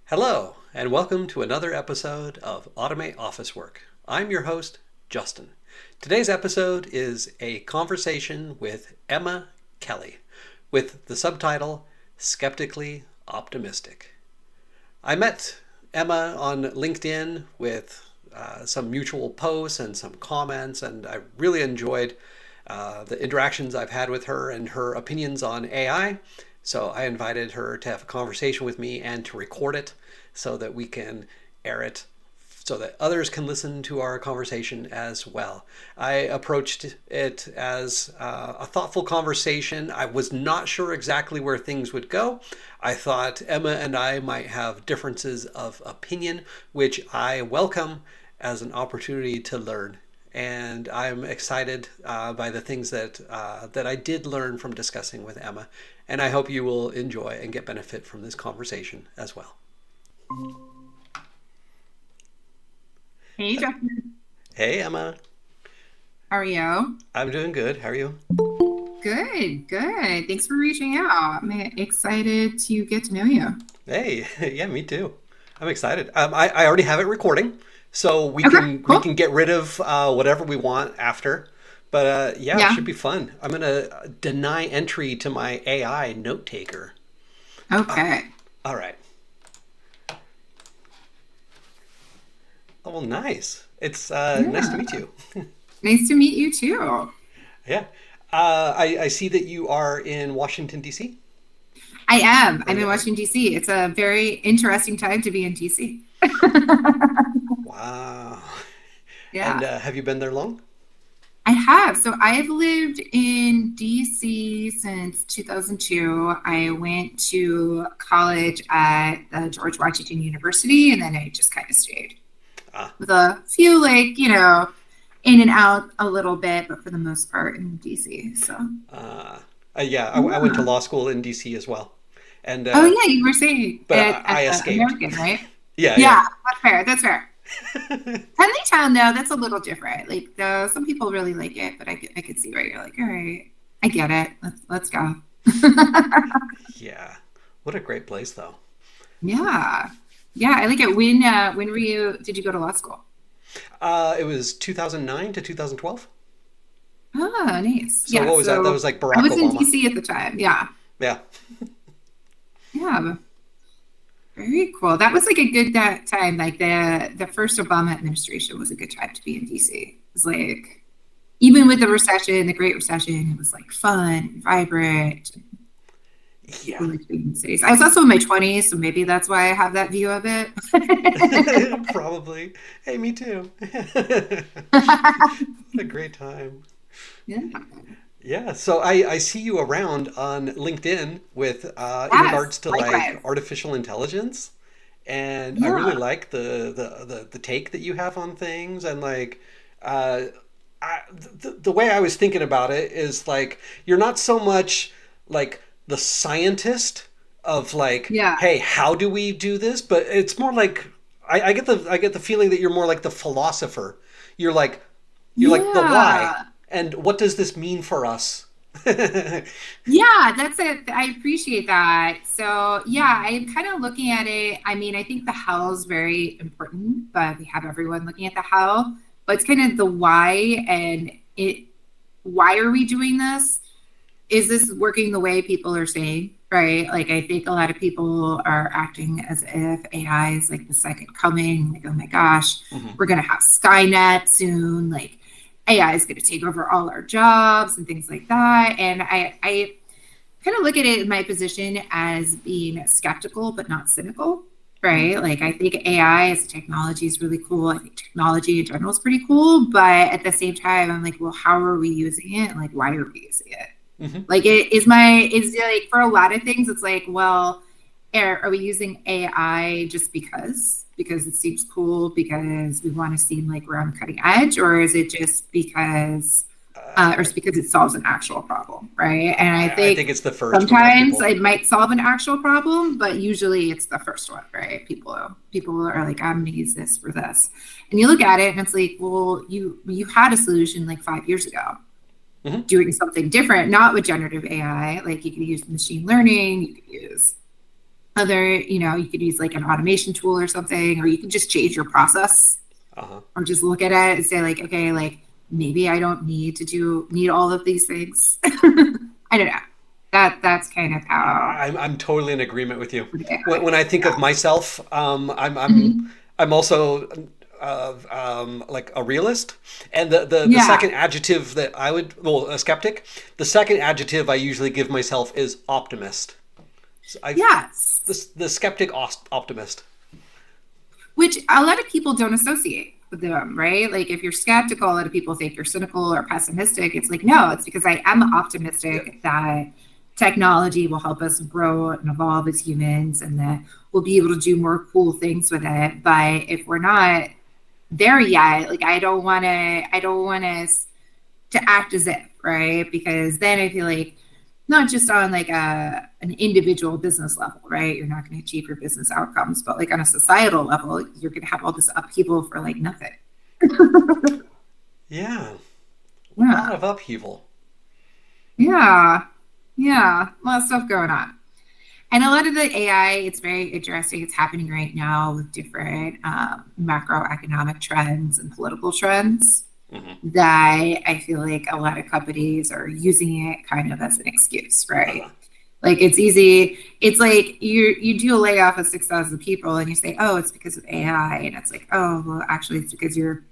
Hello, and welcome to another episode of Automate Office Work. I'm your host, Justin. Today's episode is a conversation with Emma Kelly with the subtitle Skeptically Optimistic. I met Emma on LinkedIn with some mutual posts and some comments, and I really enjoyed the interactions I've had with her and her opinions on AI. So I invited her to have a conversation with me and to record it so that we can air it so that others can listen to our conversation as well. I approached it as a thoughtful conversation. I was not sure exactly where things would go. I thought Emma and I might have differences of opinion, which I welcome as an opportunity to learn. And I'm excited by the things that I did learn from discussing with Emma. And I hope you will enjoy and get benefit from this conversation as well. Hey, Justin. Hey, Emma. How are you? I'm doing good. How are you? Good, good. Thanks for reaching out. I'm excited to get to know you. Hey, yeah, me too. I'm excited. I already have it recording, so we Okay, can cool. get rid of whatever we want after. But yeah, it Yeah. should be fun. I'm gonna deny entry to my AI note taker. Okay. All right. Oh, well, nice. It's nice to Yeah. meet you. Nice to meet you too. Yeah. I see that you are in Washington, D.C. I am. Or I'm in yeah. Washington, D.C. It's a very interesting time to be in D.C. Wow. And Yeah. have you been there long? I have. So I've lived in DC since 2002. I went to college at the George Washington University, and then I just kind of stayed Ah, with a few, in and out a little bit, but for the most part in DC. So, uh, yeah, I went to yeah. law school in D.C. as well, and Oh, yeah, you were saying but I at the escaped. American, right? Yeah, yeah. Yeah, that's fair. That's fair. Town, though, that's a little different. Like, some people really like it, but I could see where you're like, all right, I get it. Let's go. Yeah. What a great place, though. Yeah. Yeah, I like it. When were you, did you go to law school? It was 2009 to 2012. Oh, nice. So Yeah. what was that? That So was like I Barack was in Obama. DC at the time. Yeah. Yeah. Yeah. Very cool. That was like a good that time. Like the first Obama administration was a good time to be in DC. It was like even with the recession, the Great Recession, it was like fun, vibrant. Yeah. People like being in cities. I was also in my 20s, so maybe that's why I have that view of it. Probably. Hey, me too. What a great time. Yeah. Yeah, so I see you around on LinkedIn with in Yes, regards to like likewise. artificial intelligence, and I really Yeah. like the take that you have on things, and like uh, the way I was thinking about it is like you're not so much like the scientist of like, Yeah. hey, how do we do this? But it's more like I get the feeling that you're more like the philosopher. You're like you're like the why Yeah. and what does this mean for us? Yeah, that's it. I appreciate that. So, yeah, I'm kind of looking at it. I mean, I think the how is very important, but we have everyone looking at the how. But it's kind of the why and why are we doing this? Is this working the way people are saying? Right. Like, I think a lot of people are acting as if AI is like the second coming. Like, oh my gosh, Mhm. we're going to have Skynet soon. Like, AI is going to take over all our jobs and things like that. And I kind of look at it in my position as being skeptical, but not cynical. Mhm. Right. Like, I think AI as a technology is really cool. I think technology in general is pretty cool. But at the same time, I'm like, well, how are we using it? Like, why are we using it? Mhm. Like is like for a lot of things, it's like, well, are we using AI just because it seems cool because we want to seem like we're on the cutting edge, or is it just because or Uh, it's because it solves an actual problem, right? And I I think think it's the first with most sometimes people. it might solve an actual problem, but usually it's the first one, right? People are like, I'm going to use this for this, and you look at it and it's like, well, you had a solution like 5 years ago Mhm. doing something different, not with generative AI. Like you could use machine learning, you could use other, you could use like an automation tool or something, or you can just change your process, Uh-huh. or just look at it and say like, okay, like maybe I don't need all of these things. I don't know. That's kind of how. I'm totally in agreement with you. When I think of Yeah. myself, Mhm. I'm also like a realist, and the Yeah. second adjective that I would, well, a skeptic. The second adjective I usually give myself is optimist. So Yes. the skeptic optimist. Which a lot of people don't associate with them, right? Like if you're skeptical, a lot of people think you're cynical or pessimistic. It's like, no, it's because I am Yeah. optimistic that technology will help us grow and evolve as humans, and that we'll be able to do more cool things with it. But if we're not there yet, like I don't want us to act as if, right? Because then I feel like not just on like an individual business level, right? You're not going to achieve your business outcomes, but like on a societal level, you're going to have all this upheaval for like nothing. Yeah. A lot Yeah. of upheaval. Yeah. Yeah. A lot of stuff going on. And a lot of the AI, it's very interesting. It's happening right now with different macroeconomic trends and political trends Hmm. that I feel like a lot of companies are using it kind of as an excuse, right? Uh-huh. Like it's easy. It's like you do a layoff of 6,000 people and you say, oh, it's because of AI. And it's like, oh, well, actually, it's because your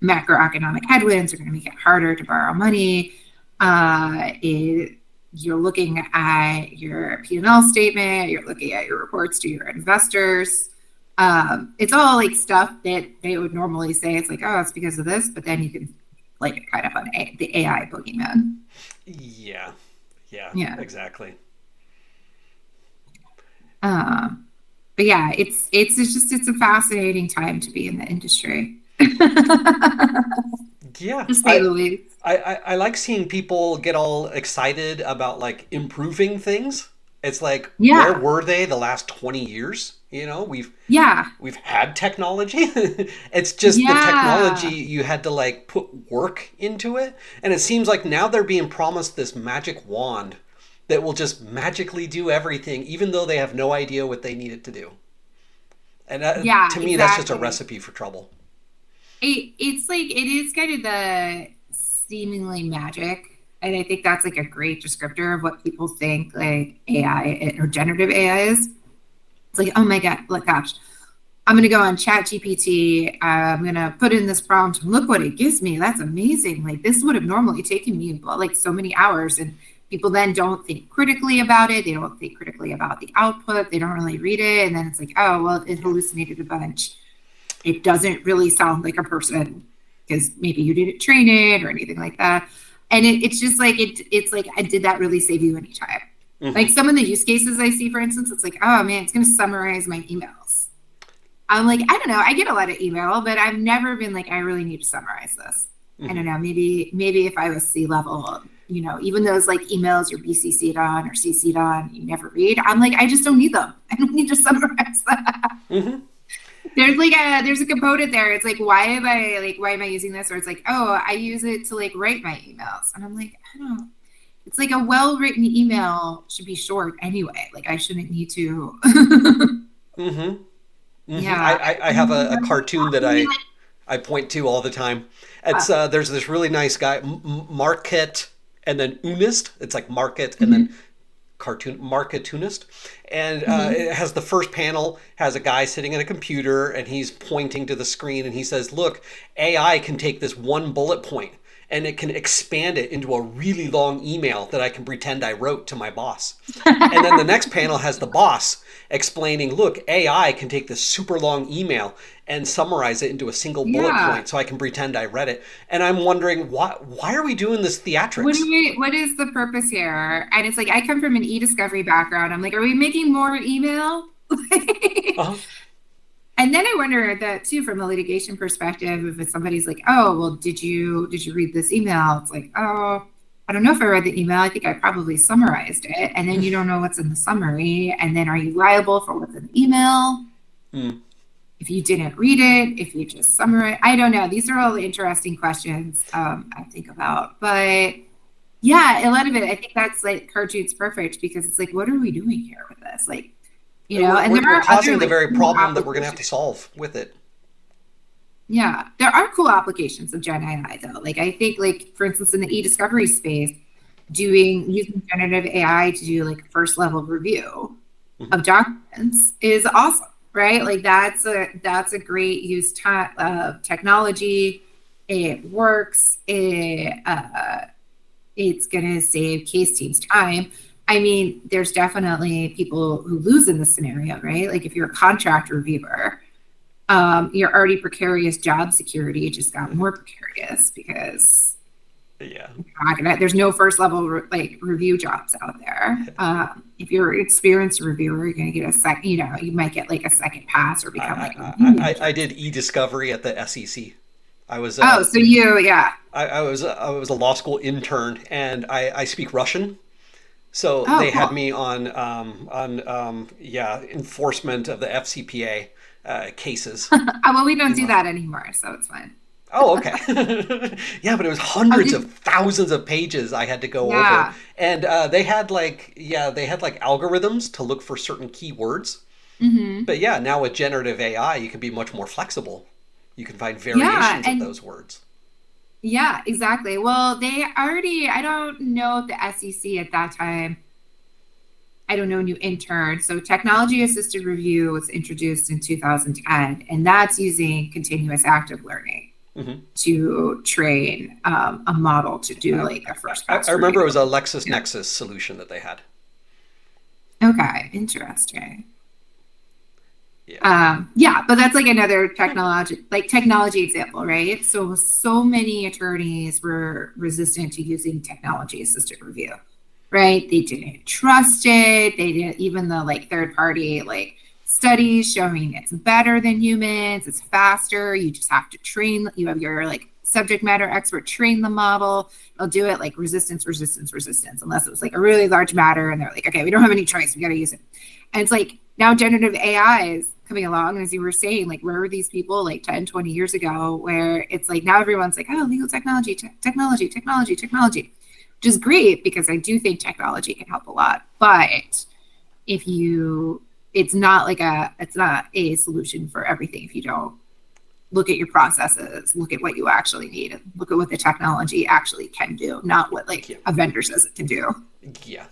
macroeconomic headwinds are going to make it harder to borrow money. You're looking at your P&L statement, you're looking at your reports to your investors. It's all like stuff that they would normally say. It's like, oh, it's because of this, but then you can like it kind of on the AI boogeyman. Yeah. Yeah. Yeah. Exactly. Um, but yeah, it's a fascinating time to be in the industry, Yeah. to say the least. I like seeing people get all excited about like improving things. It's like, where Yeah, were they the last 20 years? You know, yeah, we've had technology. It's just the technology, yeah, you had to like put work into it. And it seems like now they're being promised this magic wand that will just magically do everything, even though they have no idea what they need it to do. And yeah, to me, that's just a exactly. recipe for trouble. It's like it is kind of the seemingly magic, and I think that's like a great descriptor of what people think like AI or generative AI is. It's like, oh my god, look, gosh, I'm gonna go on Chat GPT. I'm gonna put in this prompt and look what it gives me. That's amazing. Like this would have normally taken me like so many hours, and people then don't think critically about it. They don't think critically about the output. They don't really read it, and then it's like, oh well, it Yeah. hallucinated a bunch. It doesn't really sound like a person because maybe you didn't train it or anything like that. And it's just like it's like, did that really save you any time? Like Hmm. some of the use cases I see, for instance, it's like, oh man, it's going to summarize my emails. I'm like, I don't know. I get a lot of email, but I've never been like, I really need to summarize this. I Hmm. don't know. Maybe if I was C-level, even those like emails you're BCC'd on or CC'd on, you never read. I'm like, I just don't need them. I don't need to summarize that. Hmm. There's a component there. It's like, why am I using this? Or it's like, oh, I use it to like write my emails. And I'm like, I don't know. It's like a well-written email should be short anyway. Like I shouldn't need to. Hmm. Yeah. I have a cartoon that Maybe I point to all the time. It's like, there's this really nice guy, Market, and then Unist. It's like Market and then mhm, Marketunist, and mhm. it has the first panel has a guy sitting at a computer and he's pointing to the screen and he says, "Look, AI can take this one bullet point and it can expand it into a really long email that I can pretend I wrote to my boss." And then the next panel has the boss explaining, look, AI can take this super long email and summarize it into a single bullet Yeah. point so I can pretend I read it. And I'm wondering, why are we doing this theatrics? What is the purpose here? And it's like I come from an e-discovery background. I'm like, are we making more email? Uh-huh. And then I wonder that too, from a litigation perspective, if it's somebody's like, oh, well, did you read this email? It's like, oh, I don't know if I read the email. I think I probably summarized it. And then you don't know what's in the summary. And then are you liable for what's in the email? Mm. If you didn't read it, if you just summarize, I don't know. These are all the interesting questions I think about. But yeah, a lot of it, I think that's like cartoon's perfect because it's like, what are we doing here with this? Like, And there We're are other causing the like very cool problem that we're going to have to applications. solve with it. Yeah, there are cool applications of Gen AI though. Like I think like for instance in the e-discovery space, doing using generative AI to do like first level review Mhm. of documents is awesome, right? Like that's a great use of technology. It works. It's gonna save case teams time. I mean, there's definitely people who lose in this scenario, right? Like if you're a contract reviewer, your already precarious job security just got more precarious because Yeah. there's no first level like review jobs out there. If you're an experienced reviewer, you're going to get a second, you might get like a second pass or become like a lead I manager. did e-discovery at the SEC. I was Oh, so yeah. I was a law school intern, and I speak Russian. So Oh, they had cool. me on yeah, enforcement of the FCPA cases. Well, we don't In do my, that anymore, so it's fine. oh, okay. Yeah, but it was Oh, hundreds of did thousands of pages I had to go over, yeah. and they had like algorithms to look for certain keywords. Hmm. But yeah, now with generative AI, you can be much more flexible. You can find Yeah, variations of and those words. yeah, exactly. Well, they already, I don't know if the SEC at that time, I don't know, new intern. So technology assisted review was introduced in 2010, and that's using continuous active learning Hmm. to train a model to do like a first I pass remember review. it was a Yeah. LexisNexis solution that they had. Okay, interesting. Yeah. Yeah, but that's like another technology example, right? So many attorneys were resistant to using technology assisted review, right? They didn't trust it. They didn't even the like third party like studies showing it's better than humans, it's faster. You just have to train, you have your like subject matter expert train the model. They'll do it like resistance, unless it was like a really large matter and they're like, okay, we don't have any choice, we got to use it. And it's like now generative AI is coming along. And as you were saying, like, where were these people like 10, 20 years ago where it's like now everyone's like, oh, legal technology, technology, which is great because I do think technology can help a lot. But if you, it's not a solution for everything if you don't look at your processes, look at what you actually need, and look at what the technology actually can do, not what like Yeah. a vendor says it can do. Yeah.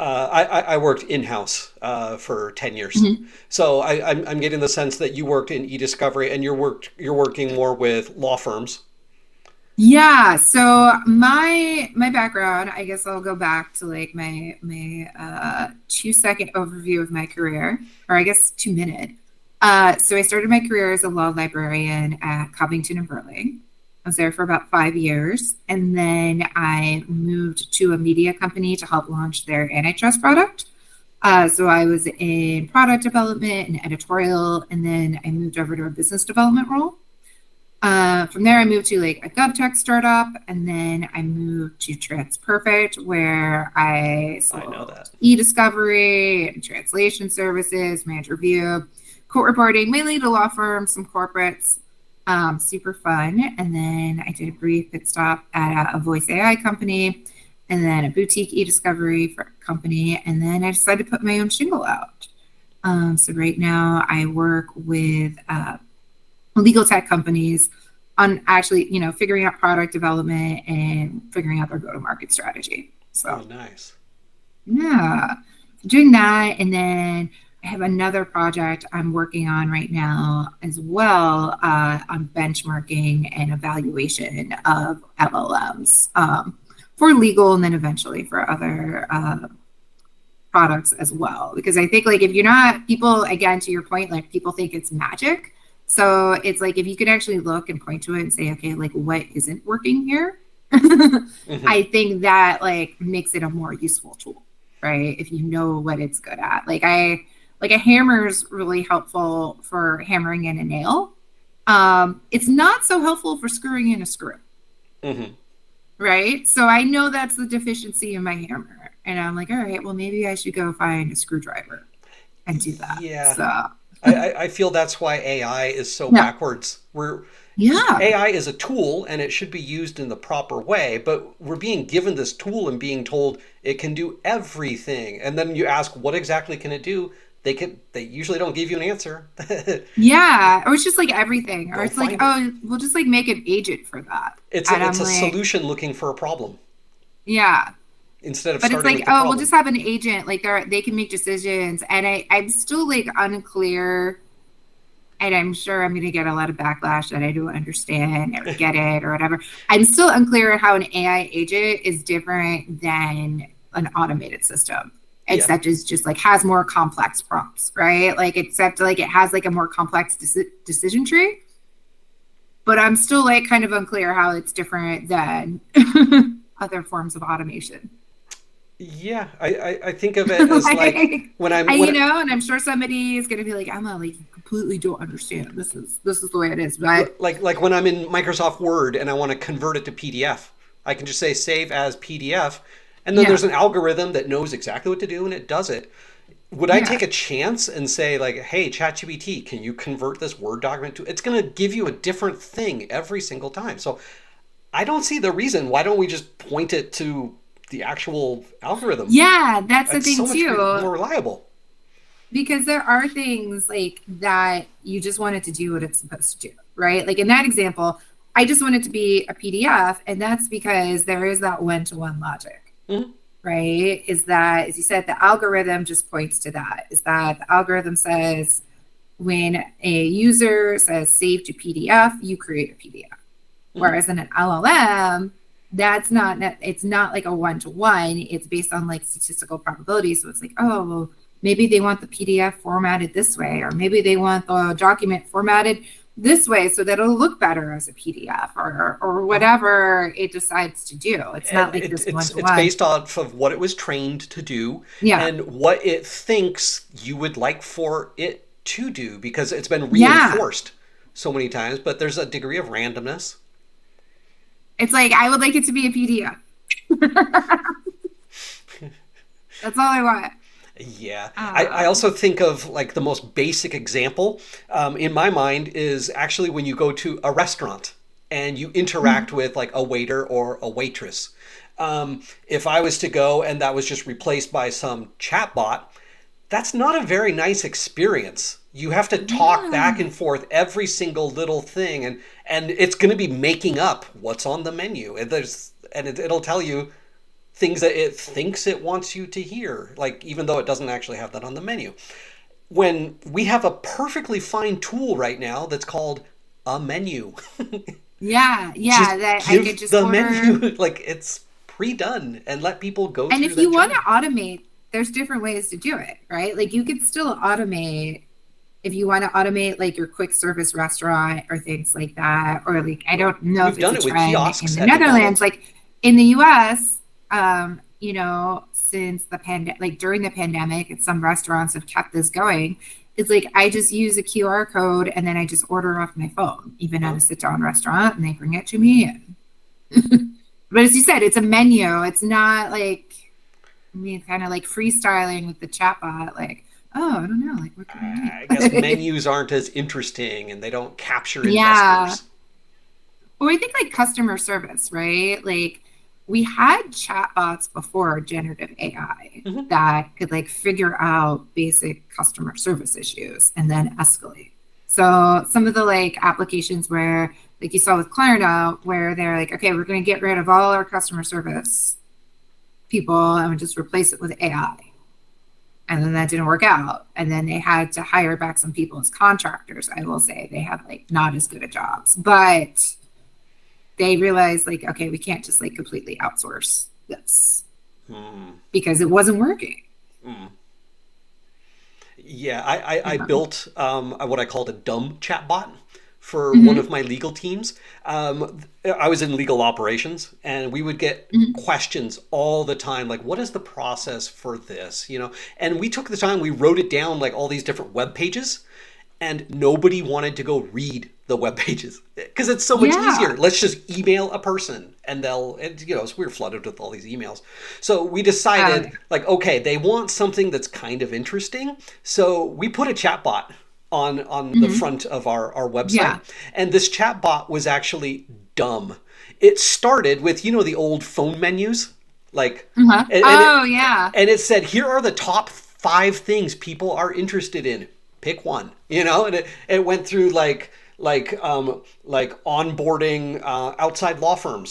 I worked in house for 10 years, Mhm. so I'm getting the sense that you worked in e-discovery and you're working more with law firms. Yeah, so my background, I guess I'll go back to like my 2 second overview of my career, or I guess 2 minute. So I started my career as a law librarian at Covington and Burling. I was there for about 5 years, and then I moved to a media company to help launch their antitrust product. So I was in product development and editorial, and then I moved over to a business development role. From there, I moved to like a GovTech startup, and then I moved to TransPerfect, where I I know sold that. e-discovery and translation services, managed review, court reporting, mainly to law firms, some corporates. Super fun. And then I did a brief pit stop at a voice AI company, and then a boutique e-discovery for company, and then I decided to put my own shingle out. So right now, I work with legal tech companies on actually, figuring out product development and figuring out their go-to-market strategy. Oh, So nice. yeah, doing that. And then I have another project I'm working on right now as well, on benchmarking and evaluation of LLMs, for legal and then eventually for other products as well. Because I think like if you're not, people, again, to your point, like people think it's magic. So it's like if you could actually look and point to it and say, okay, like what isn't working here? Hmm. I think that like makes it a more useful tool, right? If you know what it's good at. Like a hammer is really helpful for hammering in a nail. It's not so helpful for screwing in a screw, Hmm. right? So I know that's the deficiency in my hammer. And I'm like, all right, well, maybe I should go find a screwdriver and do that. Yeah. So, I feel that's why AI is so yeah. backwards. Yeah. AI is a tool and it should be used in the proper way, but we're being given this tool and being told it can do everything. And then you ask, what exactly can it do? They usually don't give you an answer. Yeah, or it's just like everything, or Go it's like, find it. oh, we'll just like make an agent for that. And It's I'm a like, solution looking for a problem yeah. instead of But it's starting like, with the oh, we'll just problem. have an agent, like they can make decisions. And I'm still like unclear, and I'm sure I'm gonna get a lot of backlash that I don't understand or get it or whatever. I'm still unclear how an AI agent is different than an automated system. Yeah. Except it's just like has more complex prompts, right? Like except like it has like a more complex decision tree, but I'm still like kind of unclear how it's different than other forms of automation. Yeah, I think of it as like Like, when I'm I, when and I'm sure somebody is gonna be like, Emma, like you completely don't understand. This is the way it is. But like when I'm in Microsoft Word and I want to convert it to PDF, I can just say save as PDF, and then yeah, there's an algorithm that knows exactly what to do and it does it. Would I yeah, take a chance and say like, "Hey, ChatGPT, can you convert this Word document to?" It's going to give you a different thing every single time. So I don't see the reason. Why don't we just point it to the actual algorithm? yeah, that's the It's thing so much too. more reliable. Because there are things like that you just want it to do what it's supposed to do, right? Like in that example, I just want it to be a PDF, and that's because there is that one-to-one logic, Mhm. right? Is that, as you said, the algorithm just points to that. Is that the algorithm says when a user says save to PDF, you create a PDF. Mhm. Whereas in an LLM, that's not, it's not like a one-to-one. It's based on like statistical probability. So it's like, oh, well, maybe they want the PDF formatted this way, or maybe they want the document formatted this way so that it'll look better as a PDF, or Uh-huh. whatever it decides to do. It's not And like this one to it's one. based off of what it was trained to do Yeah. and what it thinks you would like for it to do because it's been Yeah. reinforced so many times. But there's a degree of randomness. It's like I would like it to be a PDF. That's all I want. Yeah. I Um, also think of like the most basic example in my mind is actually when you go to a restaurant and you interact with like a waiter or a waitress. If I was to go and that was just replaced by some chatbot, that's not a very nice experience. You have to talk back yeah. and forth every single little thing, and it's going to be making up what's on the menu. It'll tell you things that it thinks it wants you to hear, like even though it doesn't actually have that on the menu. When we have a perfectly fine tool right now that's called a menu, Yeah, just yeah, that I could give just the order. menu like it's pre-done and let people go And through if the you want to journey. automate, there's different ways to do it, right? Like you could still automate if you want to automate like your quick service restaurant or things like that. Or like, I don't know if We've it's done a it with trend in kiosks the at Netherlands. McDonald's. Like in the US, since the pandemic, like during the pandemic, and some restaurants have kept this going. It's like I just use a QR code and then I just order off my phone, even at Huh? a sit down restaurant, and they bring it to me. But as you said, it's a menu. It's not like, I mean, kind of like freestyling with the chatbot. Like, oh, I don't know. Like, what can I I guess eat? menus aren't as interesting and they don't capture Yeah. investors. Or I think like customer service, right? Like, we had chatbots before generative AI Hmm. that could like figure out basic customer service issues and then escalate. So some of the like applications where, like you saw with Klarna, where they're like, okay, we're going to get rid of all our customer service people and we just replace it with AI. And then that didn't work out. And then they had to hire back some people as contractors. I will say they have like not as good at jobs, but they realized like, okay, we can't just like completely outsource this Hmm. because it wasn't working. Hmm. Yeah, I Yeah. built what I called a dumb chatbot for one of Mm-hmm. my legal teams. I was in legal operations, and we would get Mm-hmm. questions all the time, like, "What is the process for this?" You know, and we took the time, we wrote it down, like all these different web pages, and nobody wanted to go read the web pages because it's so much easier. Yeah. Let's just email a person and so we were flooded with all these emails. So we Oh, decided, yeah. like, okay, they want something that's kind of interesting. So we put a chatbot on the Mm-hmm. front of our website. Yeah. And this chatbot was actually dumb. It started with, the old phone menus, like, Uh-huh. and Oh, yeah. it said, here are the top 5 things people are interested in. Pick one, you know, and it went through like onboarding outside law firms.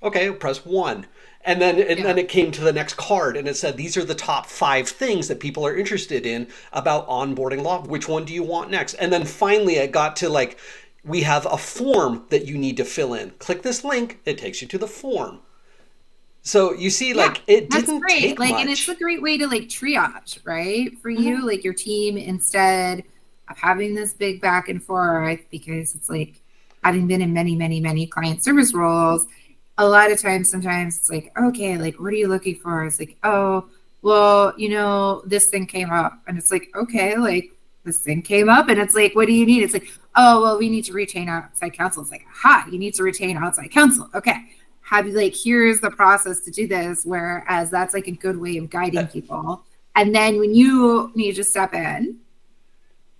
Okay, press 1. And then it came to the next card and it said these are the top 5 things that people are interested in about onboarding law. Which one do you want next? And then finally it got to like, we have a form that you need to fill in. Click this link, it takes you to the form. So you see, Yeah, like, it that's didn't great. take Like, and it's a much. great way to like triage, right? For Hmm. you, like your team, instead of having this big back and forth, because it's like having been in many, many, many client service roles, a lot of times, sometimes it's like, okay, like, what are you looking for? It's like, oh, well, this thing came up. And it's like, okay, like this thing came up. And it's like, what do you need? It's like, oh, well, we need to retain outside counsel. It's like, aha, you need to retain outside counsel. Okay. Have you like, here's the process to do this. Whereas that's like a good way of guiding people. And then when you need to step in,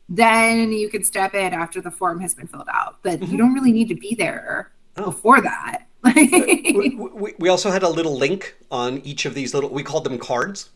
then you can step in after the form has been filled out. But you Hmm. don't really need to be there Oh. before that. We also had a little link on each of these little, we called them cards.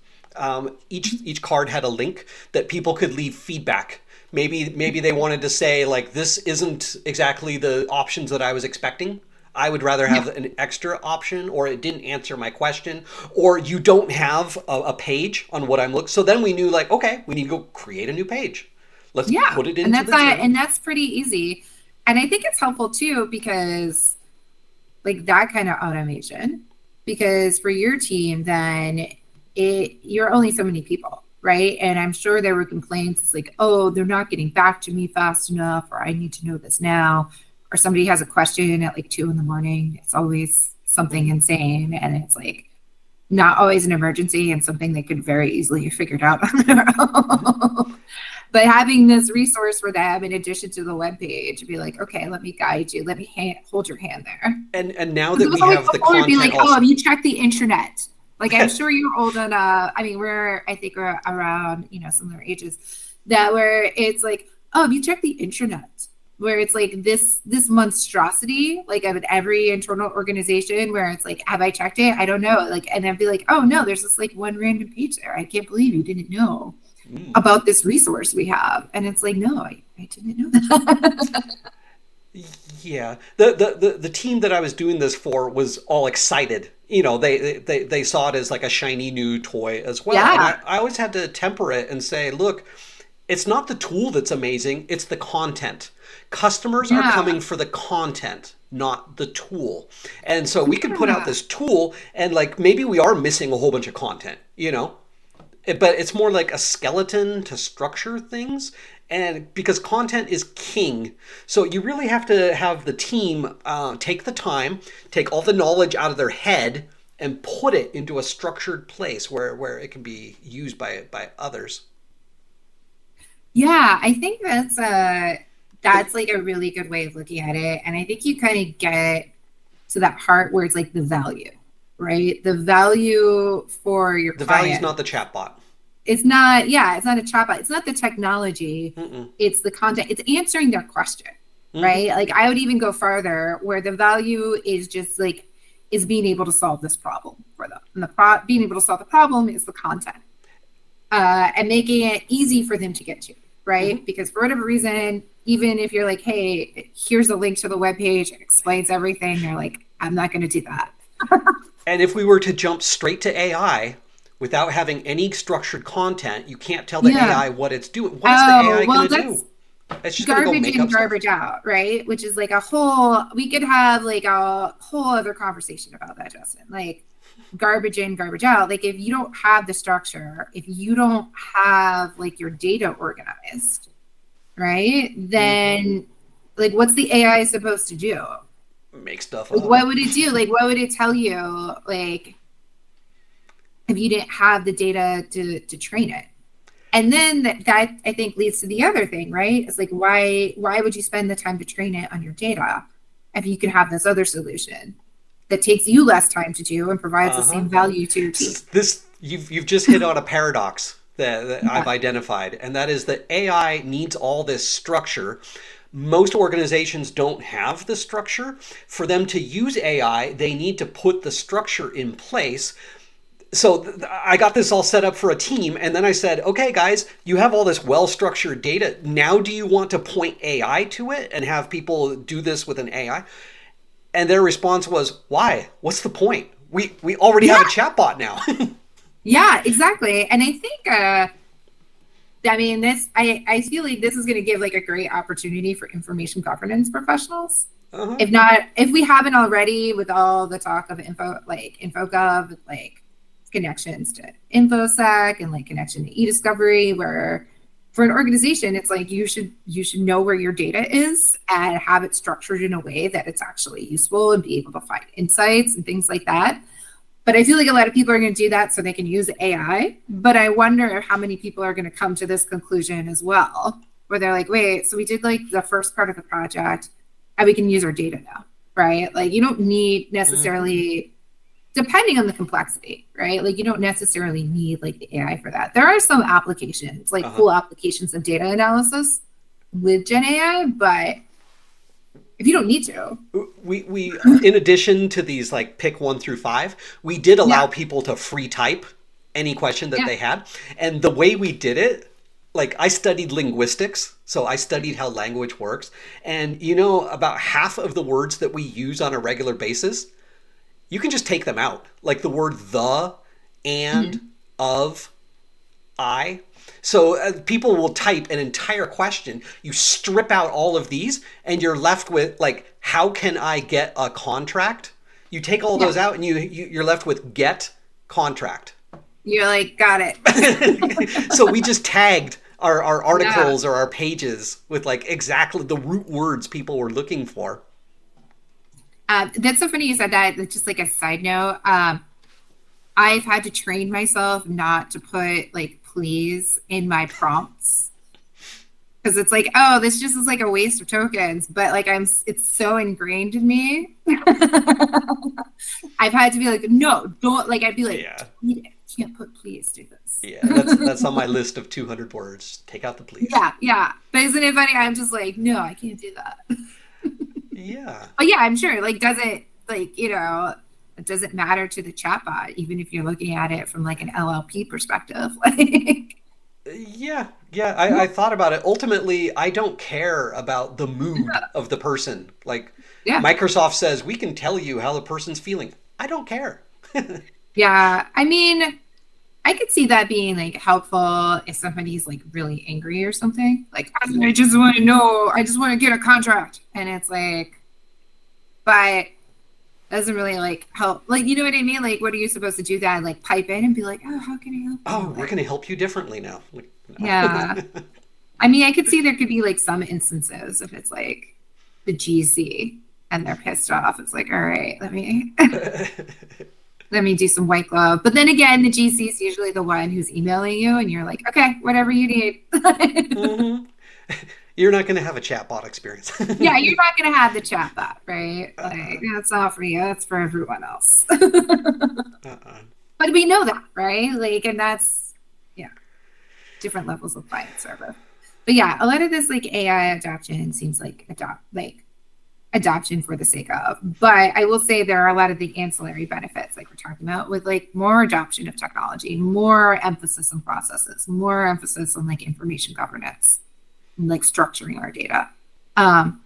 Each card had a link that people could leave feedback. Maybe they wanted to say like, this isn't exactly the options that I was expecting. I would rather Yeah. have an extra option, or it didn't answer my question, or you don't have a page on what I'm looking. So then we knew like, okay, we need to go create a new page. Let's Yeah. put it And into that's the not, journal. and that's pretty easy. And I think it's helpful too, because like that kind of automation, because for your team, then you're only so many people, right? And I'm sure there were complaints. It's like, oh, they're not getting back to me fast enough, or I need to know this now, or somebody has a question at like 2 in the morning. It's always something Hmm. insane. And it's like not always an emergency and something they could very easily have figured out on their Hmm. own. But having this resource for them in addition to the web page, be like, okay, let me guide you. Let me hold your hand there. And now Because that it was we always have the before, it'd be content like, oh, have also. you checked the internet? Like, I'm sure you're old enough. I mean, I think we're around, similar ages, that where it's like, oh, have you checked the internet? Where it's like this monstrosity, like of every internal organization, where it's like, have I checked it? I don't know. Like, and I'd be like, oh no, there's this like one random page there. I can't believe you didn't know Mm. about this resource we have. And it's like, no, I didn't know that. Yeah, the team that I was doing this for was all excited. You know, they saw it as like a shiny new toy as well. And Yeah. I always had to temper it and say, look, it's not the tool that's amazing, it's the content. Customers are Yeah. coming for the content, not the tool. And so we could put out Yeah. this tool and like maybe we are missing a whole bunch of content, you know? But it's more like a skeleton to structure things, and because content is king, so you really have to have the team take the time, take all the knowledge out of their head and put it into a structured place where it can be used by others. Yeah, I think that's like a really good way of looking at it. And I think you kind of get to that part where it's like the value, right? The value for your The value is client. not the chatbot. It's not, yeah, it's not a chatbot. It's not the technology. Mm-mm. It's the content. It's answering their question, Mm-hmm. right? Like I would even go farther where the value is just like is being able to solve this problem for them. And being able to solve the problem is the content. And making it easy for them to get to, Mm-hmm. right? Because for whatever reason, even if you're like, hey, here's a link to the webpage, it explains everything, they're like, I'm not going to do that. And if we were to jump straight to AI without having any structured content, you can't tell the Yeah. AI what it's doing. What is the Oh, AI going well, to do? that's It's just going to go garbage make in, up stuff. garbage out, right? Which is like we could have like a whole other conversation about that, Justin. Like garbage in, garbage out. Like if you don't have the structure, if you don't have like your data organized, right? Mm-hmm. Then like what's the AI supposed to do? Make stuff Like up. what would it do? Like what would it tell you? Like if you didn't have the data to train it. And then that I think leads to the other thing, right? It's like why would you spend the time to train it on your data if you can have this other solution that takes you less time to do and provides the Uh-huh. same value to your team? This you've just hit on a paradox that I've Yeah. identified, and that is that AI needs all this structure. Most organizations don't have the structure. For them to use AI, they need to put the structure in place. So I got this all set up for a team, and then I said, okay, guys, you have all this well-structured data. Now do you want to point AI to it and have people do this with an AI? And their response was, why? What's the point? We already have a Yeah, chatbot now. yeah, exactly. And I think I mean, I feel like this is going to give like a great opportunity for information governance professionals. Uh-huh. If not, if we haven't already, with all the talk of infogov, like connections to infosec and like connection to e-discovery, where for an organization, it's like you should know where your data is and have it structured in a way that it's actually useful and be able to find insights and things like that. But I feel like a lot of people are going to do that so they can use AI. But I wonder how many people are going to come to this conclusion as well, where they're like, wait, so we did like the first part of the project and we can use our data now, right? Like you don't need necessarily, depending on the complexity, right? Like you don't necessarily need like the AI for that. There are some applications, like Uh-huh. cool applications of data analysis with Gen AI, but if you don't need to, We in addition to these like pick 1 through 5, we did allow yeah, people to free type any question that yeah, they had. And the way we did it, like I studied linguistics, so I studied how language works. And about half of the words that we use on a regular basis, you can just take them out. Like the word the, and, mhm. of, I. So people will type an entire question. You strip out all of these, and you're left with like, how can I get a contract? You take all Yeah, those out, and you're left with get contract. you're like, got it. So we just tagged our Yeah. articles or our pages with like exactly the root words people were looking for. That's so funny you said that. That's just like a side note. I've had to train myself not to put like please in my prompts because it's like, oh, this just is like a waste of tokens. But like it's so ingrained in me. I've had to be like, no, don't. Like I'd be like, Yeah. delete it. Can't put please do this. Yeah, that's on my list of 200 words. Take out the please. Yeah, yeah. But isn't it funny? I'm just like, no, I can't do that. Yeah. But yeah, I'm sure. Like, does it like does it matter to the chatbot, even if you're looking at it from like an LLP perspective? Like, Yeah, yeah, I thought about it. Ultimately, I don't care about the mood of the person. Like, yeah, Microsoft says we can tell you how the person's feeling. I don't care. yeah. I mean, I could see that being like helpful if somebody's like really angry or something. Like, I just want to know, I just want to get a contract, and it's like, but doesn't really like help. Like, you know what I mean? Like, what are you supposed to do? That like pipe in and be like, oh, how can I help Oh, you? we're Like, going to help you differently now. Like, yeah. no. I mean, I could see there could be like some instances if it's like the GC and they're pissed off. It's like, all right, let me do some white glove. But then again, the GC is usually the one who's emailing you, and you're like, okay, whatever you need. Hmm. You're not going to have a chatbot experience. Yeah, you're not gonna have the chatbot, right? Like that's not for you. That's for everyone else. Uh-uh. But we know that, right? Like, and that's yeah, different levels of client service. But yeah, a lot of this like AI adoption seems like adoption for the sake of. But I will say there are a lot of the ancillary benefits, like we're talking about, with like more adoption of technology, more emphasis on processes, more emphasis on like information governance, and, like structuring our data. Um,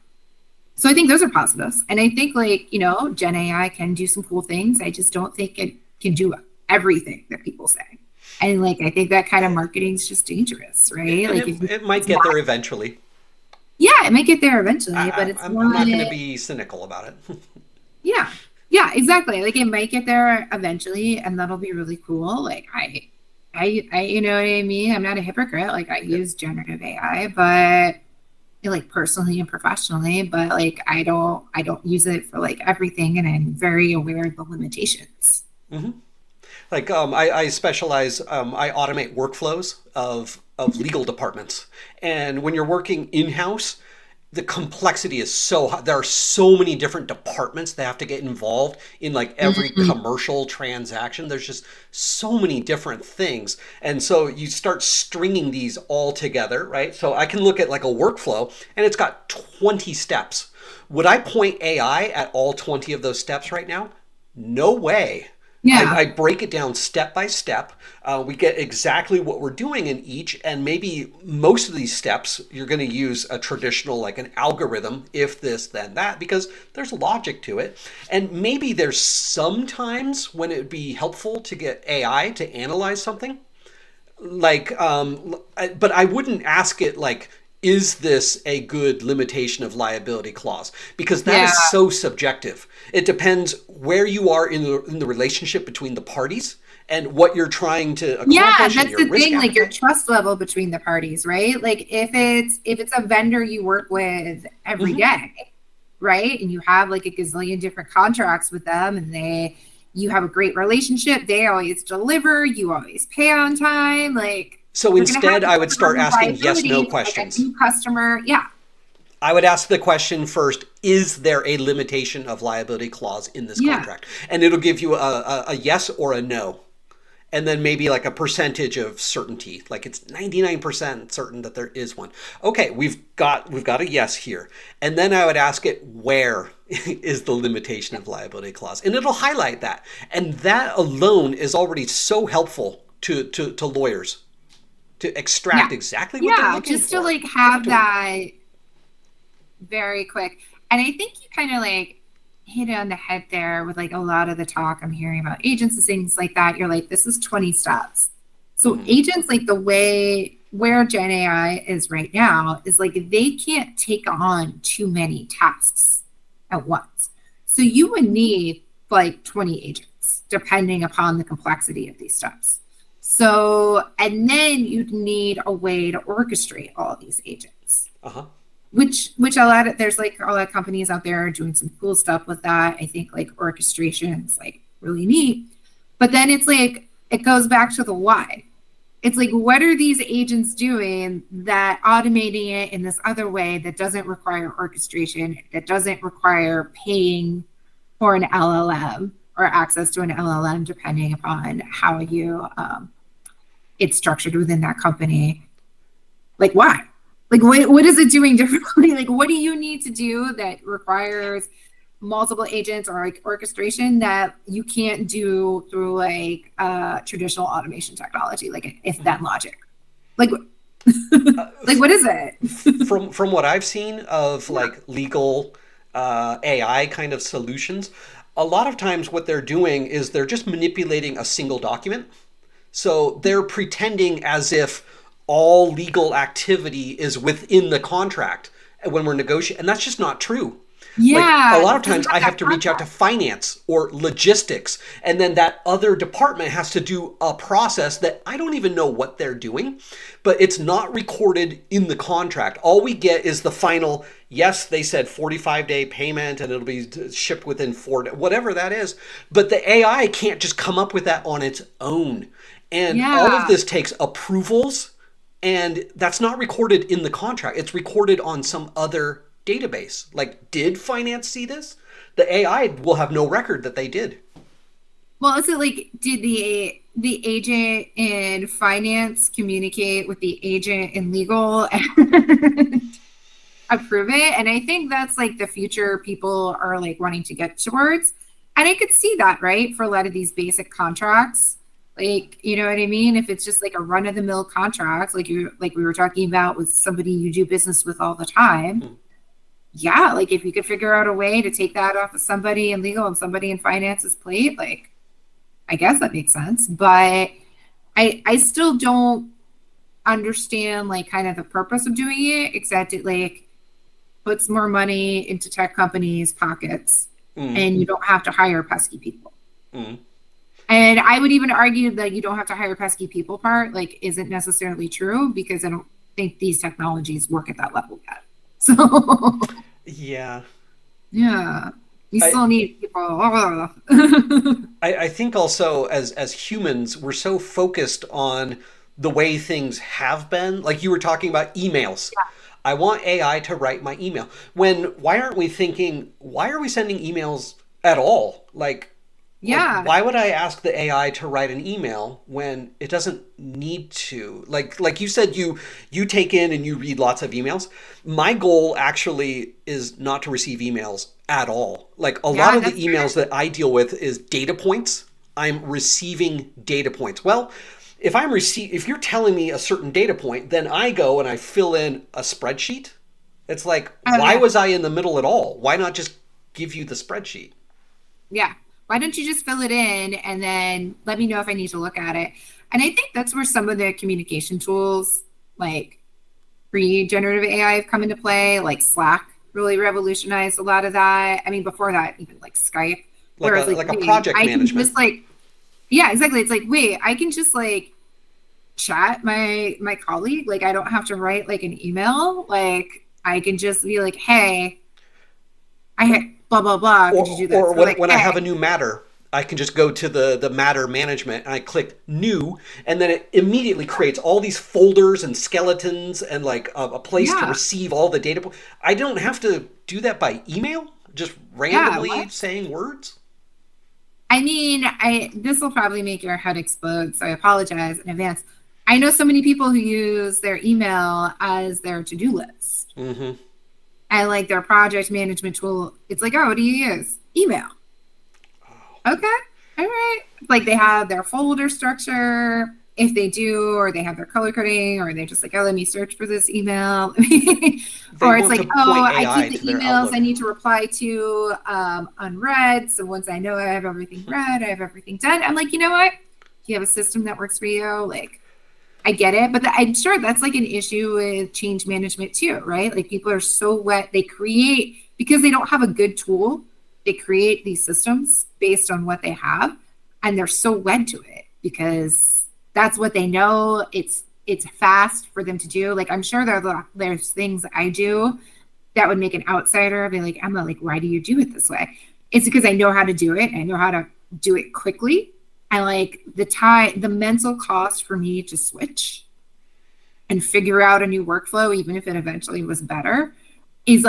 so I think those are positives. And I think like, Gen AI can do some cool things. I just don't think it can do everything that people say. And like I think that kind of marketing is just dangerous, right? And Like if it might it's get not, there eventually. yeah, it might get there eventually, but it's I'm not. not going to be cynical about it. Yeah. Yeah, exactly. Like it might get there eventually and that'll be really cool. Like you know what I mean? I'm not a hypocrite. Like I Yep. use generative AI, but like personally and professionally, but like I don't use it for like everything and I'm very aware of the limitations. Hmm. Like I specialize. I automate workflows of legal departments, and when you're working in house, the complexity is so high. There are so many different departments that have to get involved in like every Mhm. commercial transaction. There's just so many different things, and so you start stringing these all together, right? So I can look at like a workflow, and it's got 20 steps. Would I point AI at all 20 of those steps right now? No way. Yeah. I break it down step by step. We get exactly what we're doing in each, and maybe most of these steps you're going to use a traditional, like an algorithm, if this, then that, because there's logic to it. And maybe there's some times when it would be helpful to get AI to analyze something like but I wouldn't ask it like, is this a good limitation of liability clause, because that Yeah. is so subjective. It depends where you are in the relationship between the parties and what you're trying to Yeah, accomplish and that's your the risk thing, like your appetite. trust level between the parties, right? Like if it's a vendor you work with every Hmm. day, right? And you have like a gazillion different contracts with them and you have a great relationship, they always deliver, you always pay on time, like So you're gonna have instead the I would same start level of asking yes no liability like a questions. new customer. Yeah. I would ask the question first, is there a limitation of liability clause in this Yeah. contract? And it'll give you a yes or a no, and then maybe like a percentage of certainty, like it's 99% certain that there is one. Okay, we've got a yes here. And then I would ask it, where is the limitation of liability clause, and it'll highlight that. And that alone is already so helpful to lawyers to Yeah. extract exactly what they're Yeah. looking Just to for, like give it have to them. that very quick. And I think you kind of like hit it on the head there with like a lot of the talk I'm hearing about agents and things like that. You're like, this is 20 steps. So Hmm. agents, like the way where Gen AI is right now is like they can't take on too many tasks at once. So you would need like 20 agents depending upon the complexity of these steps. So, and then you'd need a way to orchestrate all these agents, Uh-huh. which a lot of there's like a lot of companies out there doing some cool stuff with that. I think like orchestration is like really neat, but then it's like it goes back to the why. It's like, what are these agents doing that automating it in this other way that doesn't require orchestration, that doesn't require paying for an LLM or access to an LLM, depending upon how you it's structured within that company. Like, why? Like, what is it doing differently? Like, what do you need to do that requires multiple agents or like orchestration that you can't do through like traditional automation technology, like if Hmm. then logic? Like, like what is it? From what I've seen of like legal AI kind of solutions, a lot of times what they're doing is they're just manipulating a single document. So they're pretending as if all legal activity is within the contract when we're negotiating, and that's just not true. Like a Yeah, lot of it doesn't times have I have that to reach out to context. finance or logistics, and then that other department has to do a process that I don't even know what they're doing, but it's not recorded in the contract. All we get is the final, yes, they said 45-day payment and it'll be shipped within 4 days, whatever that is. But the AI can't just come up with that on its own. And all of Yeah. this takes approvals, and that's not recorded in the contract. It's recorded on some other database. Like, did finance see this? The AI will have no record that they did. Well, is it like did the agent in finance communicate with the agent in legal and approve it? And I think that's like the future people are like wanting to get towards. And I could see that, right? For a lot of these basic contracts. Like, you know what I mean? If it's just like a run of the mill contract, like we were talking about with somebody you do business with all the time. Hmm. Yeah, like if you could figure out a way to take that off of somebody in legal and somebody in finance's plate, like I guess that makes sense. But I still don't understand like kind of the purpose of doing it, except it like puts more money into tech companies' pockets Mm, and you don't have to hire pesky people. mm. And I would even argue that you don't have to hire pesky people part like isn't necessarily true because I don't think these technologies work at that level yet. So Yeah. yeah, you I, still need people. I think also as humans, we're so focused on the way things have been. Like you were talking about emails. I want AI to write my email. When why aren't we thinking, why are we sending emails at all? Like Yeah. why would I ask the AI to write an email when it doesn't need to? Like you said, you take in and you read lots of emails. My goal actually is not to receive emails at all. Like a lot Yeah, of the that's emails that I deal with is data points. I'm receiving data points. Well, if you're telling me a certain data point, then I go and I fill in a spreadsheet. It's like, Oh why yeah. was I in the middle at all? Why not just give you the spreadsheet? Yeah. Why don't you just fill it in and then let me know if I need to look at it? And I think that's where some of the communication tools like pre-generative AI have come into play, like Slack really revolutionized a lot of that. I mean, before that, even like Skype, Like where it's a like, like a wait, project I can management. just like, yeah, exactly. It's like, wait, I can just like chat my colleague. Like I don't have to write like an email. Like I can just be like, hey, I hit blah blah blah. Could you do this? Or Or like, when I have a hey, new matter, I can just go to the matter management and I click new, and then it immediately creates all these folders and skeletons and like a place to yeah, receive all the data. I don't have to do that by email, just yeah, randomly what? saying words. I mean, I this will probably make your head explode, so I apologize in advance. I know so many people who use their email as their to-do list Mm-hmm. and like their project management tool. It's like, oh, what do you use? Email. Okay. All right. Like they have their folder structure, if they do, or they have their color coding, or they're just like, oh, let me search for this email. They Or it's want to like, oh, point I keep AI the to their emails I Outlook. need to reply to unread. So once I know I have everything read, I have everything done. I'm like, you know what? You have a system that works for you. Like, I get it, but I'm sure that's like an issue with change management too, right? Like people are so wet. They create because they don't have a good tool. They create these systems based on what they have, and they're so wed to it because that's what they know. It's fast for them to do. Like I'm sure there's things I do that would make an outsider be like, Emma, like why do you do it this way? It's because I know how to do it. I know how to do it quickly. I like the mental cost for me to switch and figure out a new workflow, even if it eventually was better, is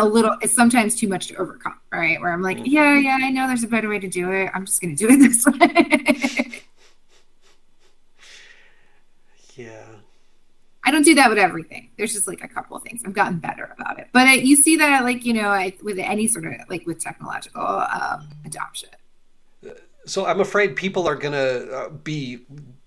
sometimes too much to overcome, right? Where I'm like, Mm-hmm. yeah, I know there's a better way to do it. I'm just going to do it this way. Yeah. I don't do that with everything. There's just like a couple of things. I've gotten better about it. But you see that, like, with any sort of like with technological adoption. So I'm afraid people are going to be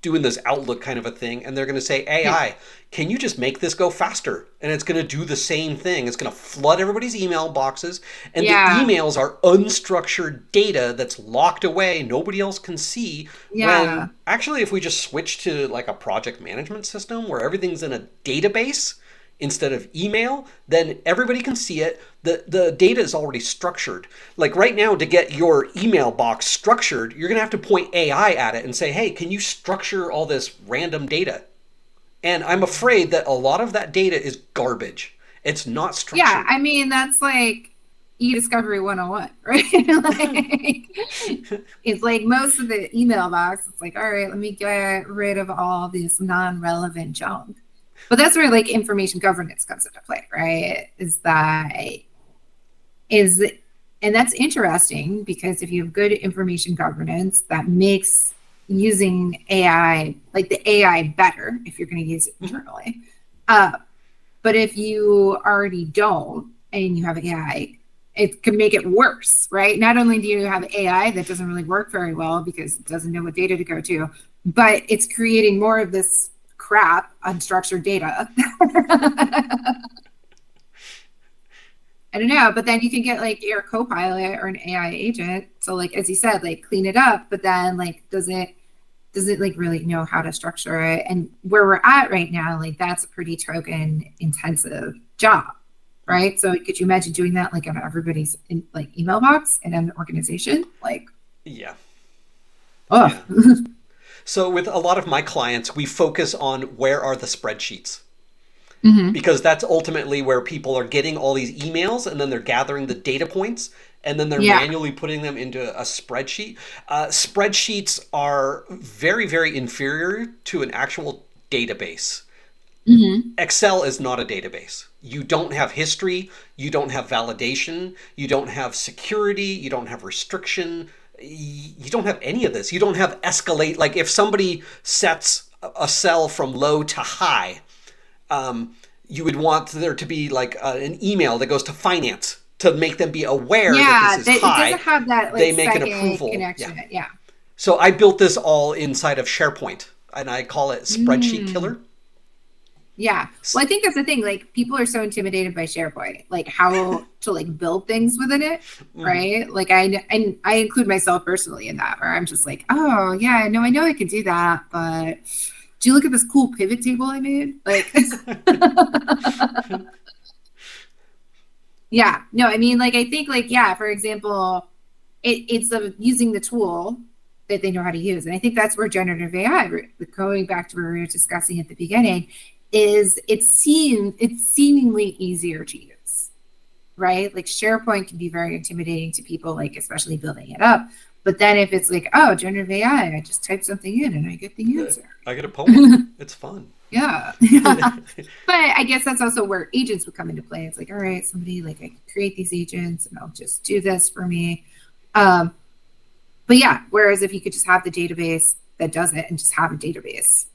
doing this Outlook kind of a thing, and they're going to say, Yeah. AI, can you just make this go faster? And it's going to do the same thing. It's going to flood everybody's email boxes, and the Yeah. emails are unstructured data that's locked away, nobody else can see. Yeah. When actually, if we just switch to like a project management system where everything's in a database, instead of email, then everybody can see it. The data is already structured. Like right now, to get your email box structured, you're going to have to point AI at it and say, hey, can you structure all this random data? And I'm afraid that a lot of that data is garbage. It's not Yeah. structured. I mean, that's like e-discovery 101, right? Like, it's like most of the email box, it's like, all right, let me get rid of all this non-relevant junk. But that's where like information governance comes into play, right? Is and that's interesting because if you have good information governance, that makes using AI, like the AI better if you're going to use it Mm-hmm. internally. Uh, but if you already don't and you have AI, it can make it worse, right? Not only do you have AI that doesn't really work very well because it doesn't know what data to go to, but it's creating more of this crap, unstructured data. I don't know, but then you can get like your co-pilot or an AI agent. So like as you said, like clean it up, but then like does it like really know how to structure it? And where we're at right now, like that's a pretty token intensive job, right? So could you imagine doing that like on everybody's like email box in an organization? Like, Yeah. oh, Yeah. So with a lot of my clients, we focus on where are the spreadsheets, hmm, because that's ultimately where people are getting all these emails and then they're gathering the data points and then they're yeah, manually putting them into a spreadsheet. Spreadsheets are very, very inferior to an actual database. hmm, Excel is not a database. You don't have history, you don't have validation, you don't have security, you don't have restriction, you don't have any of this. You don't have escalate. Like if somebody sets a cell from low to high, um, you would want there to be like an email that goes to finance to make them be aware that this yeah. is That it high. doesn't have that like They make an second approval. Yeah. connection. Yeah, So I built this all inside of SharePoint, and I call it Spreadsheet Mm. Killer. Yeah. Well, I think that's the thing. Like people are so intimidated by SharePoint, like how to like build things within it, Mm-hmm. right? Like and I include myself personally in that, where I'm just like, oh yeah, no, I know I could do that, but do you look at this cool pivot table I made? Like, yeah, no, I mean, like I think like yeah, for example, it's using the tool that they know how to use, and I think that's where generative AI, going back to where we were discussing at the beginning, is it's seemingly easier to use, right? Like SharePoint can be very intimidating to people, like especially building it up. But then if it's like, oh, generative AI, I just type something in and I get the answer. I get a poem. It's fun. Yeah. Yeah. But I guess that's also where agents would come into play. It's like, all right, somebody like I can create these agents and I'll just do this for me. Um, but yeah, whereas if you could just have the database that does it and just have a database,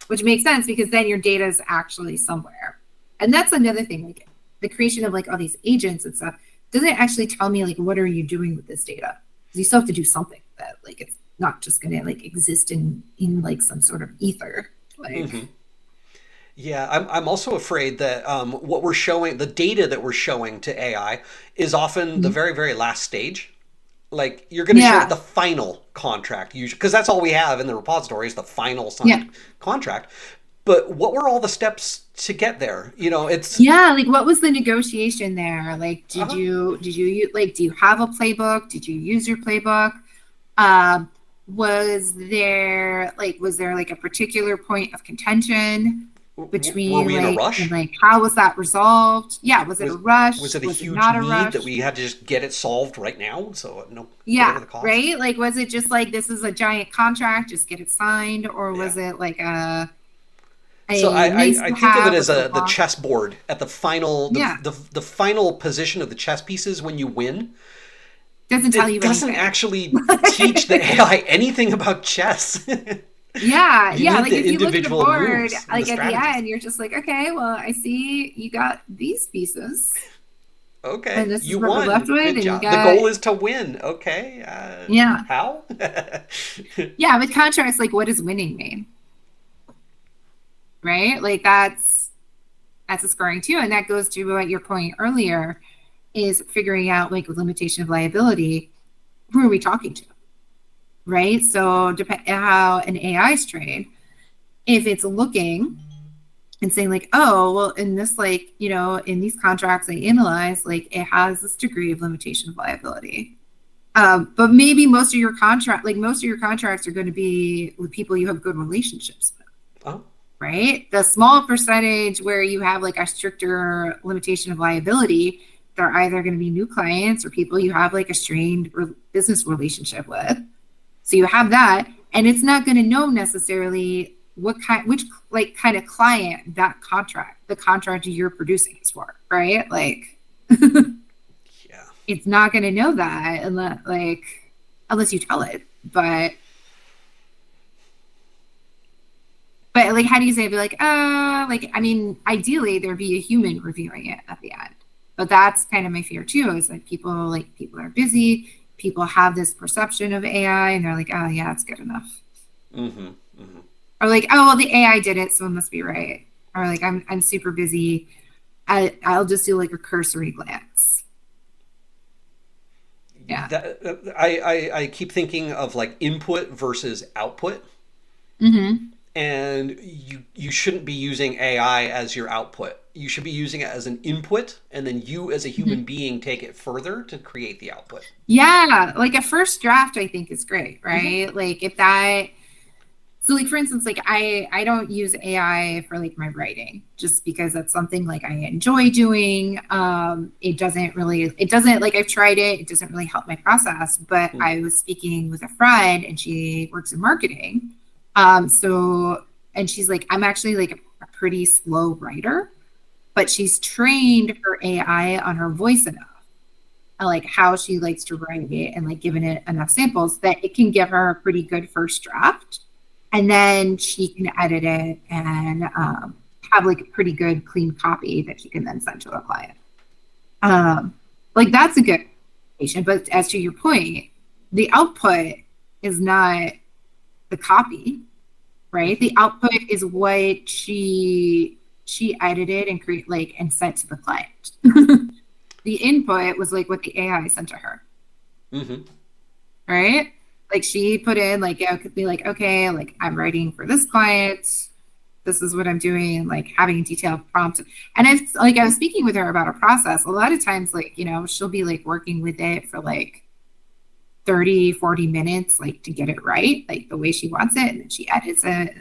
which makes sense because then your data is actually somewhere. And that's another thing, like the creation of like all these agents and stuff doesn't actually tell me like what are you doing with this data? Because you still have to do something with it. Like it's not just gonna like exist in like some sort of ether. Like Mm-hmm. Yeah, I'm also afraid that what we're showing, the data that we're showing to AI, is often the very, very last stage. Like you're going to show it yeah, the final contract, usually, because that's all we have in the repository is the final yeah. signed contract. But what were all the steps to get there? It's Yeah, like what was the negotiation there? Like uh, like do you have a playbook? Did you use your playbook? Um, was there like a particular point of contention were between we in a like and rush? like how was that resolved? Yeah, was it a Was rush? it a Was it huge not a need that rush? we had to just get it solved right now? So no, whatever Yeah, the cost. right? Like was it just like this is a giant contract, just get it signed, or Yeah. was it like So a nice I to think of it have as with the the law? chessboard at the final Yeah, the final position of the chess pieces when you win. doesn't tell It you doesn't anything. actually teach the AI anything about chess. Yeah, You yeah. need Like the if you look at the individual board, moves and the like at the strategies. end, you're just like, okay, well, I see you got these pieces, and Okay, this is you what we're left won. with, Good and you job. The got goal is to win. Okay, yeah, how? yeah. With contracts, like what does winning mean, right? Like that's a scoring too, and that goes to what your point earlier is figuring out like with limitation of liability, who are we talking to, right? So depend how an AI is trained, if it's looking and saying like, oh, well, in this, like, in these contracts I analyze, like it has this degree of limitation of liability. But maybe most of your contracts are going to be with people you have good relationships with, Oh, right? The small percentage where you have like a stricter limitation of liability, they're either going to be new clients or people you have like a strained business relationship with. So you have that, and it's not going to know necessarily which like kind of client the contract you're producing is for, right? Like, yeah. it's not going to know that unless you tell it. But like, how do you say? Be like, like I mean, ideally there'd be a human reviewing it at the end. But that's kind of my fear too. Is like people are busy. People have this perception of AI, and they're like, oh yeah, it's good enough. Mm-hmm. Mm-hmm. Or like, oh well, the AI did it, so it must be right. Or like, I'm super busy. I'll just do like a cursory glance. Yeah. I keep thinking of like input versus output, Mm-hmm. and you shouldn't be using AI as your output. You should be using it as an input, and then you as a Mm-hmm. human being take it further to create the output. Yeah, like a first draft, I think is great, Mm-hmm. right? Like if that so like for instance, like I don't use AI for like my writing just because that's something like I enjoy doing. It doesn't like I've tried it, it doesn't really help my process. But Mm-hmm. I was speaking with a friend and she works in marketing. So and she's like, I'm actually like a pretty slow writer, but she's trained her AI on her voice enough, like how she likes to write it and like given it enough samples that it can give her a pretty good first draft, and then she can edit it and have like a pretty good clean copy that she can then send to a client. um, like that's a good patient. But as to your point, the output is not the copy, right? Hmm. The output is what she edited and create like and sent to the client. The input was like what the AI sent to her, Hmm. right? Like she put in like it could be like, okay, like I'm writing for this client. This is what I'm doing, like having a detailed prompt. And it's like I was speaking with her about a process. A lot of times, like, she'll be like working with it for like 30, 40 minutes, like to get it right, like the way she wants it. And then she edits it.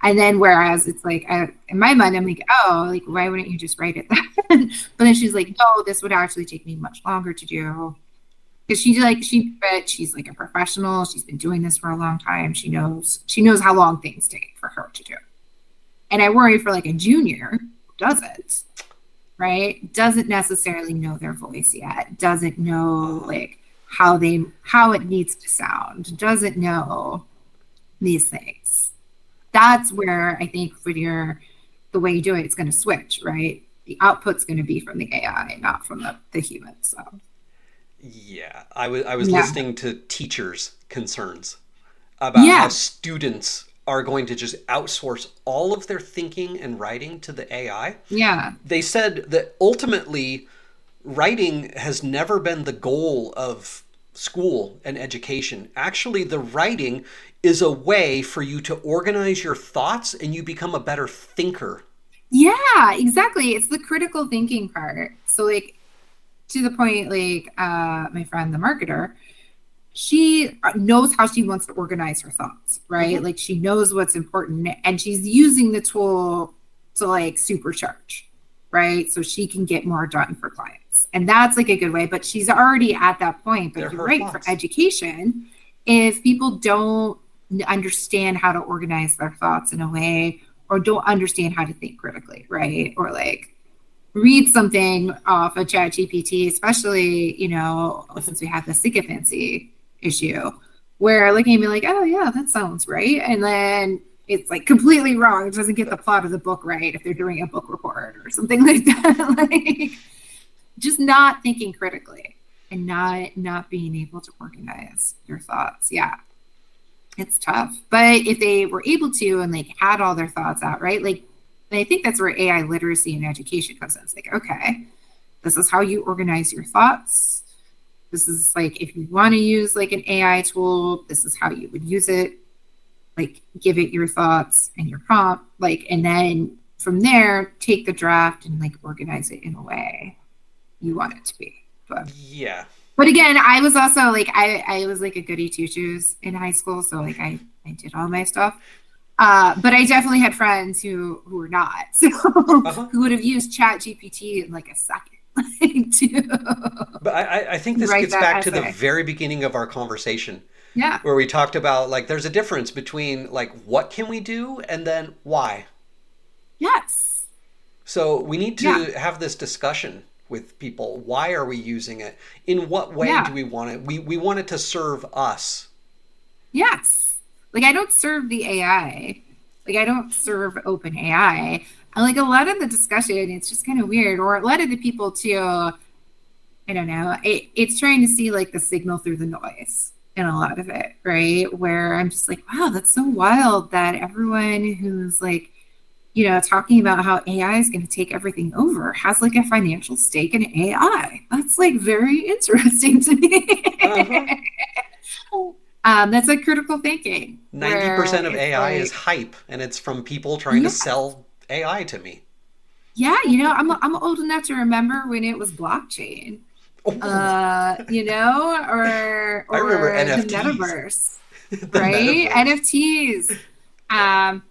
And then whereas it's like, in my mind, I'm like, oh, like, why wouldn't you just write it then? But then she's like, no, this would actually take me much longer to do. Because she's like a professional. She's been doing this for a long time. She knows how long things take for her to do. And I worry for like a junior who doesn't, right? Doesn't necessarily know their voice yet, doesn't know Uh-huh. like how it needs to sound, doesn't know these things. That's where I think for the way you do it, it's going to switch, right? The output's going to be from the AI, not from the human. So Yeah, I was yeah. listening to teachers' concerns about how Yeah. students are going to just outsource all of their thinking and writing to the AI. Yeah. They said that ultimately writing has never been the goal of school and education. Actually, the writing is a way for you to organize your thoughts and you become a better thinker. Yeah, exactly. It's the critical thinking part. So like to the point, like my friend, the marketer, she knows how she wants to organize her thoughts, right? Hmm. Like she knows what's important and she's using the tool to like supercharge, right? So she can get more done for clients. And that's like a good way, but she's already at that point. They're But you're her right, for thoughts. education, if people don't understand how to organize their thoughts in a way or don't understand how to think critically, right? Or like read something off a chat GPT, especially, since we have the sycophancy issue, where looking at me like, oh yeah, that sounds right. And then it's like completely wrong. It doesn't get the plot of the book right if they're doing a book report or something like that. Like just not thinking critically and not being able to organize your thoughts. Yeah. It's tough. But if they were able to and like had all their thoughts out, right? Like I think that's where AI literacy and education comes in. It's like, okay, this is how you organize your thoughts. This is like if you want to use like an AI tool, this is how you would use it. Like give it your thoughts and your prompt, like, and then from there, take the draft and like organize it in a way you want it to be. Yeah. But again, I was also like I was like a goody two shoes in high school, so like I did all my stuff. But I definitely had friends who were not, so Uh-huh. who would have used Chat GPT in like a second, like, But I think to this write gets that back to the essay. very beginning of our conversation Yeah. where we talked about like there's a difference between like what can we do and then why. Yes. So we need Yeah. to have this discussion with people. Why are we using it? In what way do Yeah. we want it? We want it to serve us. Yes. Like I don't serve the AI. Like I don't serve open AI. And like a lot of the discussion, it's just kind of weird. Or a lot of the people too, I don't know. It's trying to see like the signal through the noise in a lot of it, right? Where I'm just like, wow, that's so wild that everyone who's like, talking about how AI is going to take everything over has like a financial stake in AI. That's like very interesting to me. Uh-huh. That's like critical thinking, where 90% of it's AI is like, hype and it's from people trying to yeah, sell AI to me. yeah, I'm old enough to remember when it was blockchain, Oh, I remember or the NFTs, metaverse, the right? metaverse. NFTs, Yeah. um,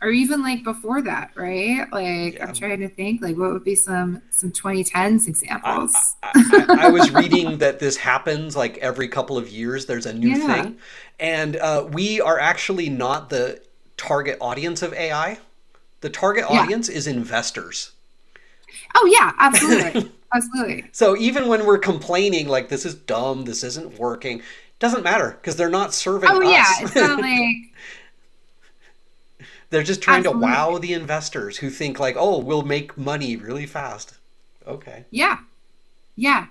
or even like before that, right? Like I'm Yeah. trying to think, like what would be some 2010s I, examples? I was reading that this happens like every couple of years. There's a new Yeah, thing. And we are actually not the target audience of AI. The target yeah. audience is investors. Oh yeah, absolutely, absolutely. So even when we're complaining, like, this is dumb, this isn't working, doesn't matter because they're not serving Oh yeah, us. it's not like They're just trying to wow absolutely. the investors who think, like, oh, we'll make money really fast. Okay. Yeah, yeah.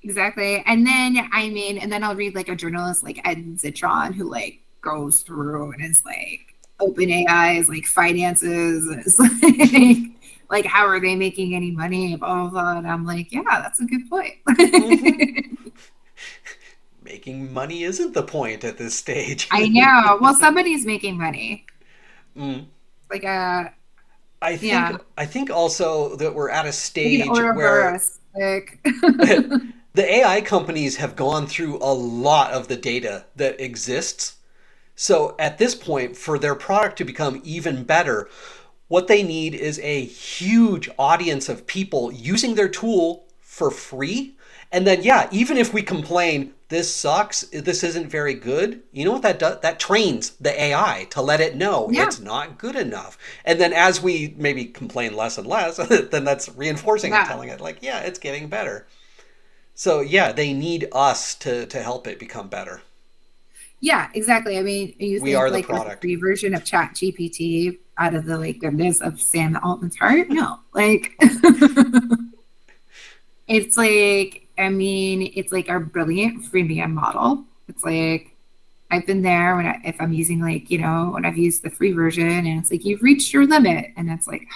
exactly. And then I mean, and then I'll read like a journalist like Ed Zitron who like goes through and is like open AI is like finances, is like how are they making any money, blah blah blah. And I'm like, yeah, that's a good point. Hmm. Making money isn't the point at this stage. I know. Well, somebody's making money. Mm. Like I think yeah, I think also that we're at a like an stage where Ouroboros. Like the AI companies have gone through a lot of the data that exists. So at this point, for their product to become even better, what they need is a huge audience of people using their tool for free. And then, yeah, even if we complain, this sucks, this isn't very good, you know what that does? That trains the AI to let it know yeah, it's not good enough. And then as we maybe complain less and less, then that's reinforcing it, yeah. telling it, like, yeah, it's getting better. So, yeah, they need us to help it become better. Yeah, exactly. I mean, you We think are the like there's a product. free version of Chat GPT out of the like goodness of Sam Altman's heart? No. Like it's like, I mean, it's like our brilliant freemium model. It's like I've been there when if I'm using like, when I've used the free version and it's like you've reached your limit and it's like,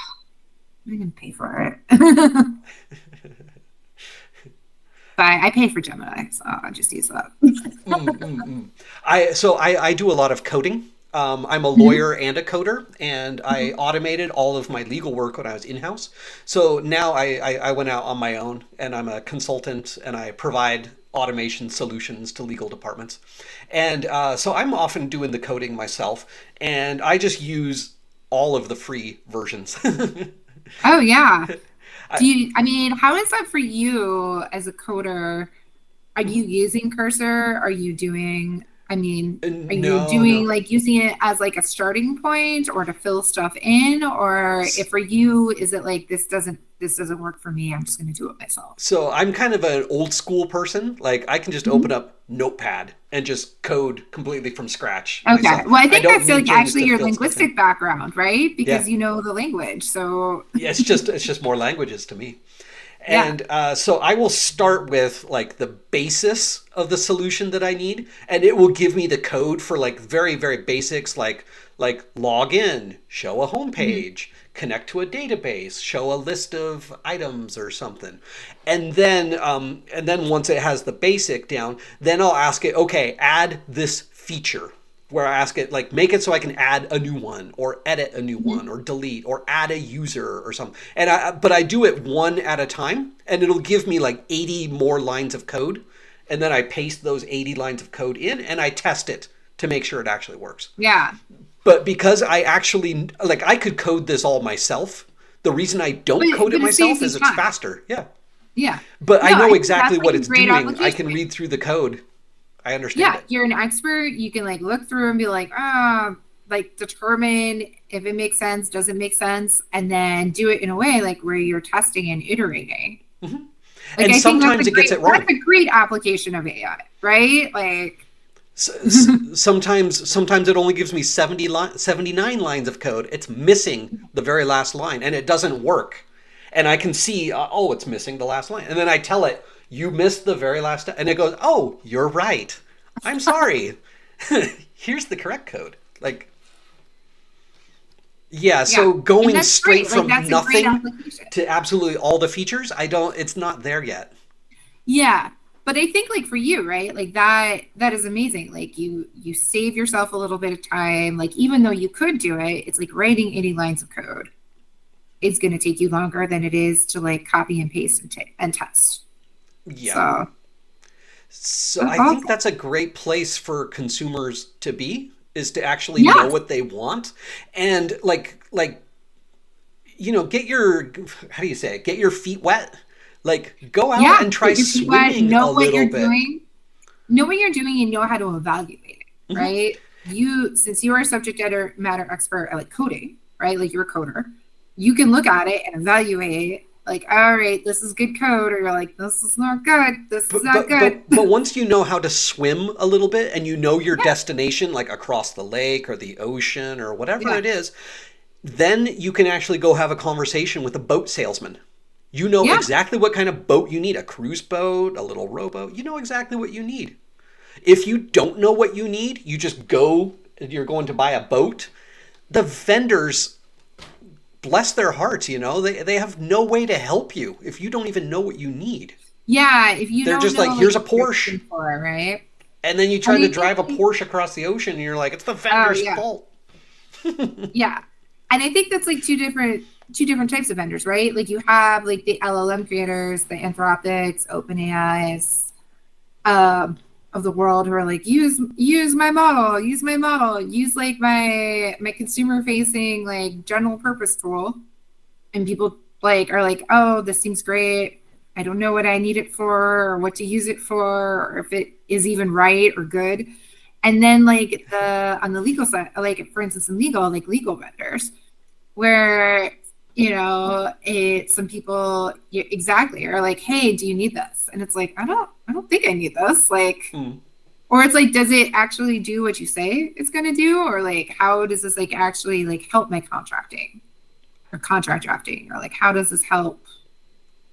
I'm gonna pay for it. But I pay for Gemini, so I just use that. I do a lot of coding. I'm a Mhm. lawyer and a coder, and I Mhm. automated all of my legal work when I was in house. So now I went out on my own, and I'm a consultant, and I provide automation solutions to legal departments. And so I'm often doing the coding myself, and I just use all of the free versions. Oh yeah. I, I mean, how is that for you as a coder? Are you using Cursor? I mean, are you no, doing no. like using it as like a starting point or to fill stuff in? Or if for you, is it like this doesn't work for me, I'm just gonna do it myself. So I'm kind of an old school person. Like I can just open Mhm. up Notepad and just code completely from scratch Okay. myself. Well, I I think don't that's need like things actually to your fill stuff in. linguistic background, right? Yeah. Because you know the language. So Yeah, it's just more languages to me. yeah. And so I will start with like the basis of the solution that I need, and it will give me the code for like very very basics like log in, show a home Mhm. page, connect to a database, show a list of items or something, and then once it has the basic down, then I'll ask it, okay, add this feature, where I ask it like make it so I can add a new one or edit a new one Mhm. or delete or add a user or something. And I do it one at a time, and it'll give me like 80 more lines of code, and then I paste those 80 lines of code in and I test it to make sure it actually works. Yeah. But because I actually like I could code this all myself. The reason I But don't code it but it saves myself you is it's time. faster. Yeah. Yeah. But I No, I know think exactly that's like what a it's great doing. I can application. read through the code. I understand Yeah, it. you're an expert. You can like look through and be like, like determine if it makes sense, doesn't make sense, and then do it in a way like where you're testing and iterating. Like And I think sometimes it gets it that's wrong. a great application of AI, right? Like Sometimes it only gives me 79 lines of code. It's missing the very last line and it doesn't work. And I can see, oh, it's missing the last line. And then I tell it, you missed the very last, and it goes, oh, you're right. I'm sorry. Here's the correct code. Like, yeah, yeah. so And going that's straight great. Like from that's a great nothing application. to absolutely all the features, it's not there yet. Yeah. But I think like for you, right? Like that is amazing. Like you save yourself a little bit of time. Like even though you could do it, it's like writing 80 lines of code. It's going to take you longer than it is to like copy and paste and test. Yeah. So So that's I think awesome. that's a great place for consumers to be, is to actually know Yes. what they want and get your, how do you say it? Get your feet wet. Like go out Yeah. and try Get your feet wet, swimming know a what little you're bit. doing, and know how to evaluate it, right? Since you are a subject matter expert at like coding, right? Like you're a coder, you can look at it and evaluate like, all right, this is good code, or you're like, this is not good, this is But not but good. but but once you know how to swim a little bit and you know your Yeah. destination, like across the lake or the ocean or whatever Yeah. it is, then you can actually go have a conversation with a boat salesman. You know Yeah. exactly what kind of boat you need, a cruise boat, a little rowboat. You know exactly what you need. If you don't know what you need, you just go, you're going to buy a boat. The vendors, bless their hearts, they have no way to help you if you don't even know what you need. Yeah. If you They're don't just like, know like here's a what you're Porsche. looking for, right? And then you And try I to think drive a like, Porsche across the ocean and you're like, it's the oh vendor's yeah. fault. Yeah. And I think that's like two different types of vendors, right? Like you have like the LLM creators, the Anthropics, OpenAIs, of the world who are like, use my model, use like my consumer facing like general purpose tool. And people like are like, oh, this seems great. I don't know what I need it for or what to use it for or if it is even right or good. And then like the on the legal side, like for instance in legal, like legal vendors, where some people exactly are like, hey, do you need this? And it's like, I don't think I need this. Like, Mm. or it's like, does it actually do what you say it's going to do? Or like, how does this like actually like help my contracting or contract drafting? Or like, how does this help?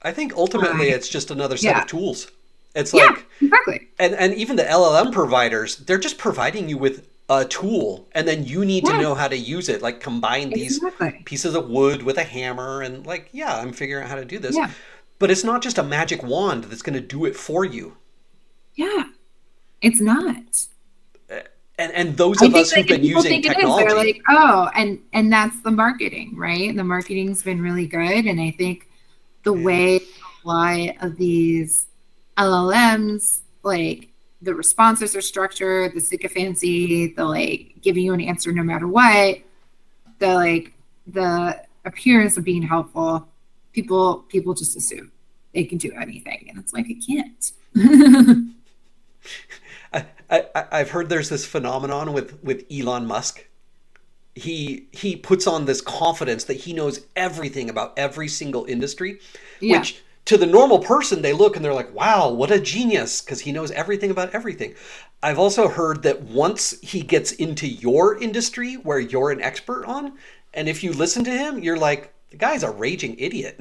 I think ultimately it's just another set Yeah. of tools. It's Yeah, like, exactly. and even the LLM providers, they're just providing you with a tool, and then you need to Yeah, know how to use it. Like combine these exactly. pieces of wood with a hammer, and like, yeah, I'm figuring out how to do this. Yeah. But it's not just a magic wand that's going to do it for you. Yeah. It's not. And those I of think us like who've if been people using think it is, they're technology, like, oh, and that's the marketing, right? The marketing's been really good. And I think the yeah, way a lot of these LLMs, like the responses are structured, the sycophancy, the like giving you an answer no matter what, the like the appearance of being helpful, people just assume they can do anything. And it's like it can't. I've heard there's this phenomenon with Elon Musk. He puts on this confidence that he knows everything about every single industry, Yeah. which to the normal person they look and they're like, wow, what a genius, because he knows everything about everything. I've also heard that once he gets into your industry where you're an expert on, and if you listen to him, you're like, the guy's a raging idiot.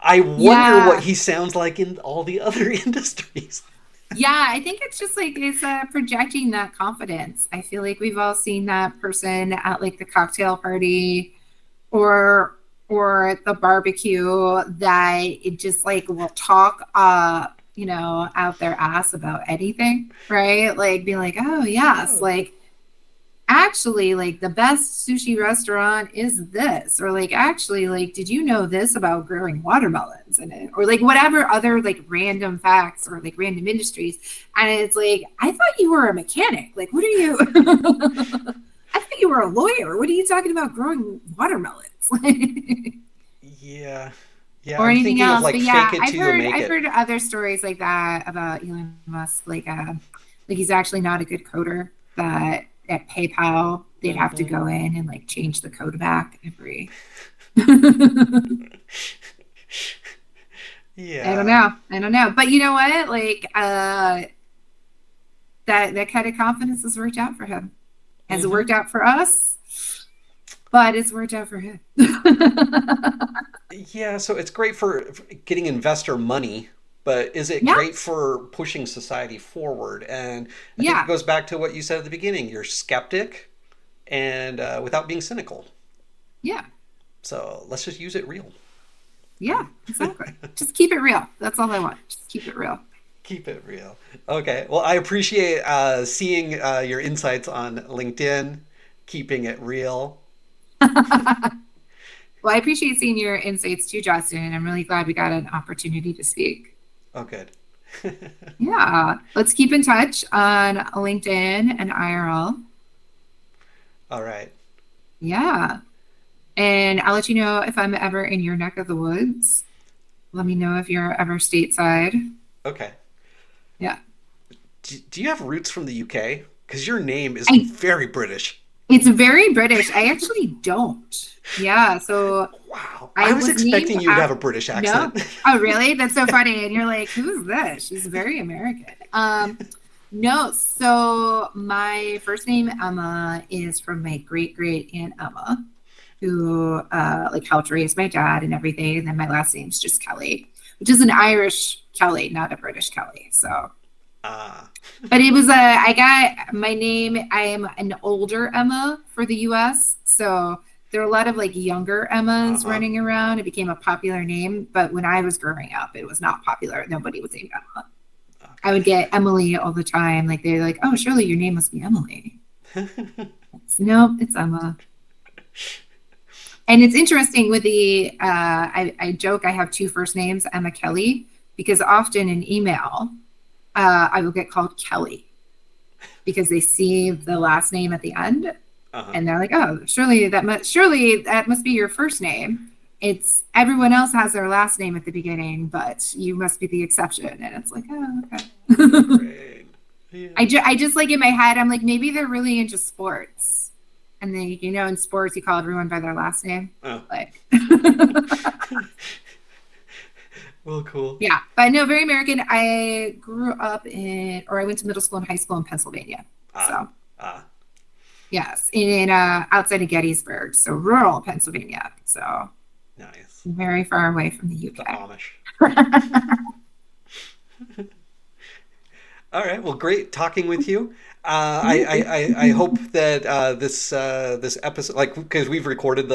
I wonder what Yeah. he sounds like in all the other industries. Yeah, I think it's just like it's projecting that confidence. I feel like we've all seen that person at like the cocktail party or at the barbecue that it just like will talk out their ass about anything, right? Like being like, "Oh, yes, Oh, like actually like the best sushi restaurant is this," or like actually like did you know this about growing watermelons in it, or like whatever other like random facts or like random industries. And it's like, I thought you were a mechanic, like what are you I thought you were a lawyer, what are you talking about growing watermelons? yeah. Yeah, Or I'm anything thinking of else. like But fake yeah, it i've till you heard make i've it. heard other stories like that about Elon Musk, like he's actually not a good coder, that at PayPal they'd have to Hmm. go in and like change the code back every I don't Yeah. know. I don't know. But you know what? Like that kind of confidence has worked out for him. Has it Hmm. worked out for us? But it's worked out for him. Yeah, so it's great for getting investor money, but is it Yeah. great for pushing society forward? And I think it Yeah. goes back to what you said at the beginning. You're skeptic and without being cynical. Yeah. So let's just use it real. Yeah. Exactly. Just keep it real. That's all I want. Just keep it real. Keep it real. Okay. Well, I appreciate seeing your insights on LinkedIn, keeping it real. Well, I appreciate seeing your insights too, Justin. And I'm really glad we got an opportunity to speak. Oh, good. Yeah. Let's keep in touch on LinkedIn and IRL. All right. Yeah. And I'll let you know if I'm ever in your neck of the woods. Let me know if you're ever stateside. Okay. Yeah. Do you have roots from the UK? Because your name is I very British. It's very British. I actually don't. Yeah. So Wow. I I was was named expecting you to have after a British no. accent. Oh, really? That's so funny. And you're like, who's this? She's very American. No, so my first name Emma is from my great great aunt Emma. who like helped raise my dad and everything. And then my last name's just Kelly, which is an Irish Kelly, not a British Kelly. So, Ah. but it was I got my name. I am an older Emma for the US. So there are a lot of like younger Emmas Uh-huh. running around. It became a popular name. But when I was growing up, it was not popular. Nobody was named Emma. I Okay. would get Emily all the time. Like they're like, oh, surely your name must be Emily. Nope, it's Emma. And it's interesting with the, I joke I have two first names, Emma Kelly, because often in email, I will get called Kelly because they see the last name at the end Uh-huh. and they're like, oh, surely that must be your first name. It's everyone else has their last name at the beginning, but you must be the exception. And it's like, oh, okay. Great. Yeah. I just like in my head, I'm like, maybe they're really into sports. And then, in sports, you call everyone by their last name. Oh. Like, Well, cool. yeah, but no, very American. I I went to middle school and high school in Pennsylvania. Ah. So, Ah. yes, in outside of Gettysburg, so rural Pennsylvania. So, Nice. very far away from the The UK. Amish. All right. Well, great talking with you. I hope that this episode, like, because we've recorded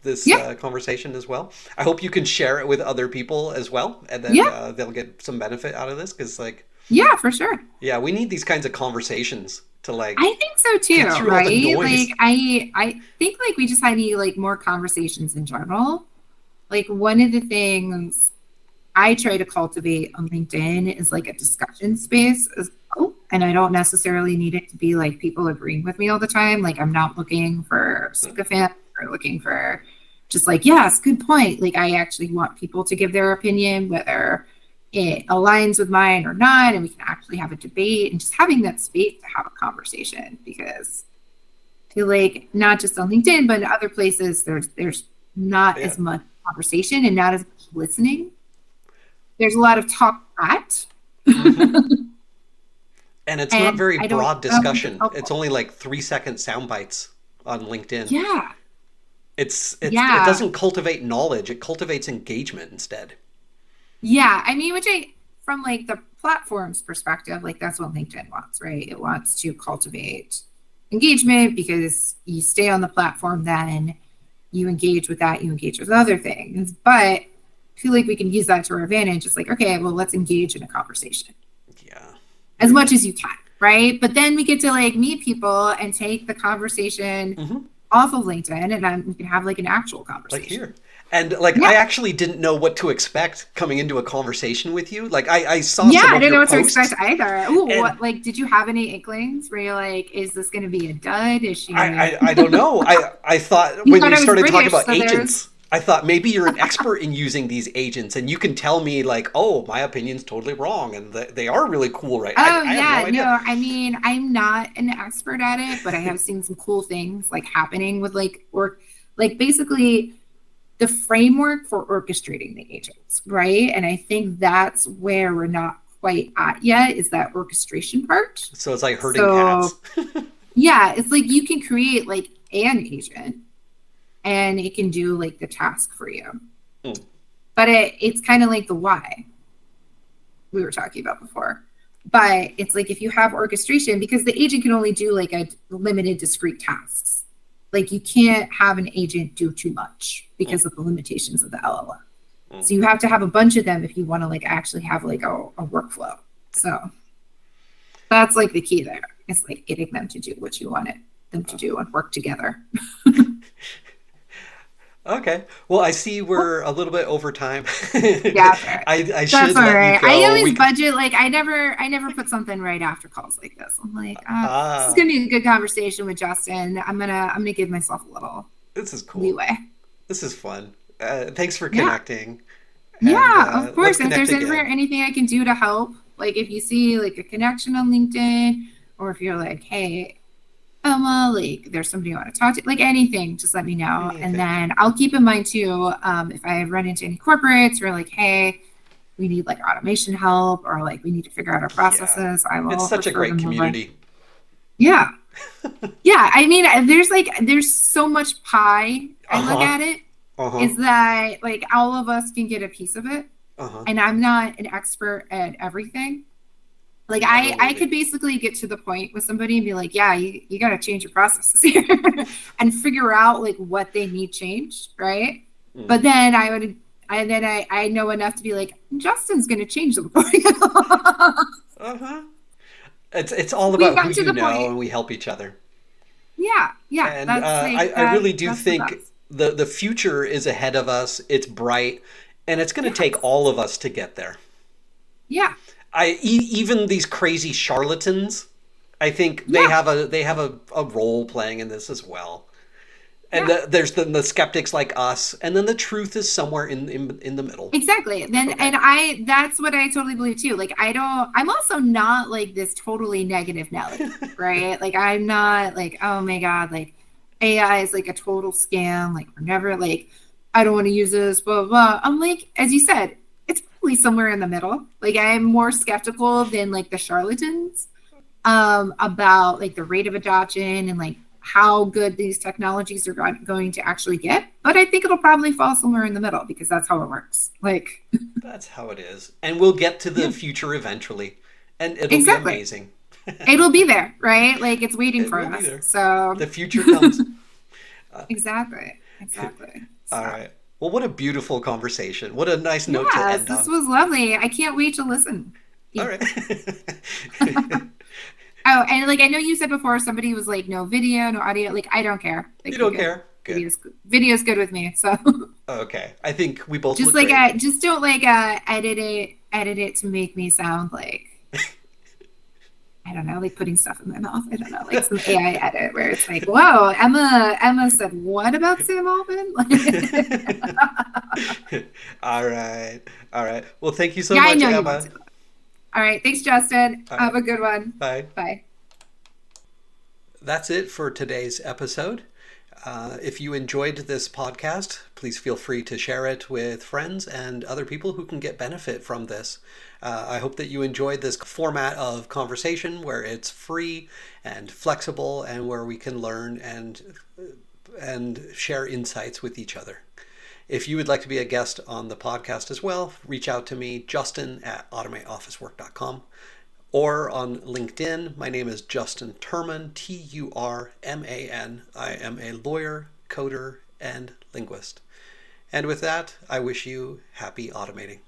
this Yeah, conversation as well. I hope you can share it with other people as well, and then yeah, they'll get some benefit out of this. Because, like, yeah, for sure. yeah, we need these kinds of conversations to like I think so too, get through all the right? noise. Like I think like we just need like more conversations in general. Like one of the things I try to cultivate on LinkedIn is like a discussion space as well. And I don't necessarily need it to be like people agreeing with me all the time. Like I'm not looking for sycophants or looking for just like, yes, good point. Like I actually want people to give their opinion, whether it aligns with mine or not, and we can actually have a debate and just having that space to have a conversation because I feel like not just on LinkedIn, but in other places, there's not Yeah. as much conversation and not as much listening. There's a lot of talk at. Hmm. And it's not And very I don't broad know if it's discussion. It's helpful. only like 3-second sound bites on LinkedIn. Yeah. It Yeah. doesn't cultivate knowledge. It cultivates engagement instead. Yeah. I mean, from like the platform's perspective, like that's what LinkedIn wants, right? It wants to cultivate engagement because you stay on the platform, then you engage with that, you engage with other things. But I feel like we can use that to our advantage. It's like, okay, well, let's engage in a conversation Yeah. as Yeah. much as you can, right? But then we get to like meet people and take the conversation Hmm. off of LinkedIn and then we can have like an actual Like conversation. here. And like I Yeah. actually didn't know what to expect coming into a conversation with you. Like I saw Yeah, some I of didn't know your what to expect posts either. Ooh, and what like did you have any inklings where you're like, is this gonna be a dud? Is I, she I don't know. I thought you when thought you I was started talking British, about so there's agents, I thought maybe you're an expert in using these agents and you can tell me like, oh, my opinion's totally wrong and they are really cool, right? oh I have no yeah, idea. no, I mean I'm not an expert at it, but I have seen some cool things like happening with like work like basically the framework for orchestrating the agents, right? And I think that's where we're not quite at yet is that orchestration part. So it's like herding cats. So yeah, it's like you can create like an agent and it can do like the task for you. Mm. But it's kind of like the why we were talking about before. But it's like if you have orchestration, because the agent can only do like a limited discrete tasks. Like you can't have an agent do too much Mm. because of the limitations of the LLM. Mm. So you have to have a bunch of them if you want to like actually have like a workflow. So that's like the key there. It's like getting them to do what you wanted them to do and work together. Okay. Well, I see we're a little bit over time. Yeah, fair. I That's should all let you right. I go. always We budget like I never put something right after calls like this. I'm like, this is ah, gonna be a good conversation with Justin. I'm gonna give myself a little this is cool. leeway. This is fun. Thanks for Yeah. connecting, and Yeah, of let's course. And if connect there's ever again. anything I can do to help, like if you see like a connection on LinkedIn, or if you're like, hey, Emma, like there's somebody you want to talk to, like anything, just let me know. And Anything. then I'll keep in mind too, if I run into any corporates who are like, hey, we need like automation help or like we need to figure out our Yeah. processes, I It's will such a refer great them over. community. Yeah. Yeah, I mean, there's so much pie. I look Uh-huh. at it Uh-huh. is that like all of us can get a piece of it, Uh-huh. and I'm not an expert at everything. Like Never will I be. could basically get to the point with somebody and be like, yeah, you got to change your processes here and figure out like what they need changed, right? But Mm. then I know enough to be like, Justin's going to change them for you. Uh-huh. It's all We've about who gotten to you the know, point. and we help each other. Yeah, yeah, And that's like I that. really do That's the think best. the future is ahead of us. It's bright, and it's going to take Yes. all of us to get there. Yeah. Even these crazy charlatans, I think Yeah. they have a role playing in this as well. And Yeah. there's the skeptics like us, and then the truth is somewhere in the middle. Exactly. It's Then okay. that's what I totally believe too. Like I'm also not like this totally negative Nelly, right? Like I'm not like, oh my God, like AI is like a total scam. Like we're never like, I don't want to use this, blah, blah, blah. I'm like, as you said, it's probably somewhere in the middle. Like I'm more skeptical than like the charlatans about like the rate of adoption and like how good these technologies are going to actually get. But I think it'll probably fall somewhere in the middle because that's how it works. Like, That's how it is. And we'll get to the yeah, future eventually, and it'll be exactly. amazing. It'll be there, right? Like it's waiting It for will be us. there. So, The future comes. Uh, exactly. Exactly. all So, right. Well, what a beautiful conversation. What a nice note to yes, end this on. was lovely. I can't wait to listen. All Yeah. right. Oh, and like I know you said before, somebody was like, no video, no audio. Like I don't care. You Like you're don't good. care? Good. Video's good with me. So Okay. I think we both just look like great. just don't like edit it to make me sound like I don't know, like putting stuff in my mouth. I don't know, like some AI edit where it's like, whoa, Emma said what about Sam Altman? All right. All right. Well, thank you so Yeah, I much, know you won't Emma. say that. All right, thanks, Justin. All Have right. a good one. Bye. Bye. That's it for today's episode. If you enjoyed this podcast, please feel free to share it with friends and other people who can get benefit from this. I hope that you enjoyed this format of conversation where it's free and flexible and where we can learn and share insights with each other. If you would like to be a guest on the podcast as well, reach out to me, Justin at automateofficework.com, or on LinkedIn. My name is Justin Turman, Turman. I am a lawyer, coder, and linguist. And with that, I wish you happy automating.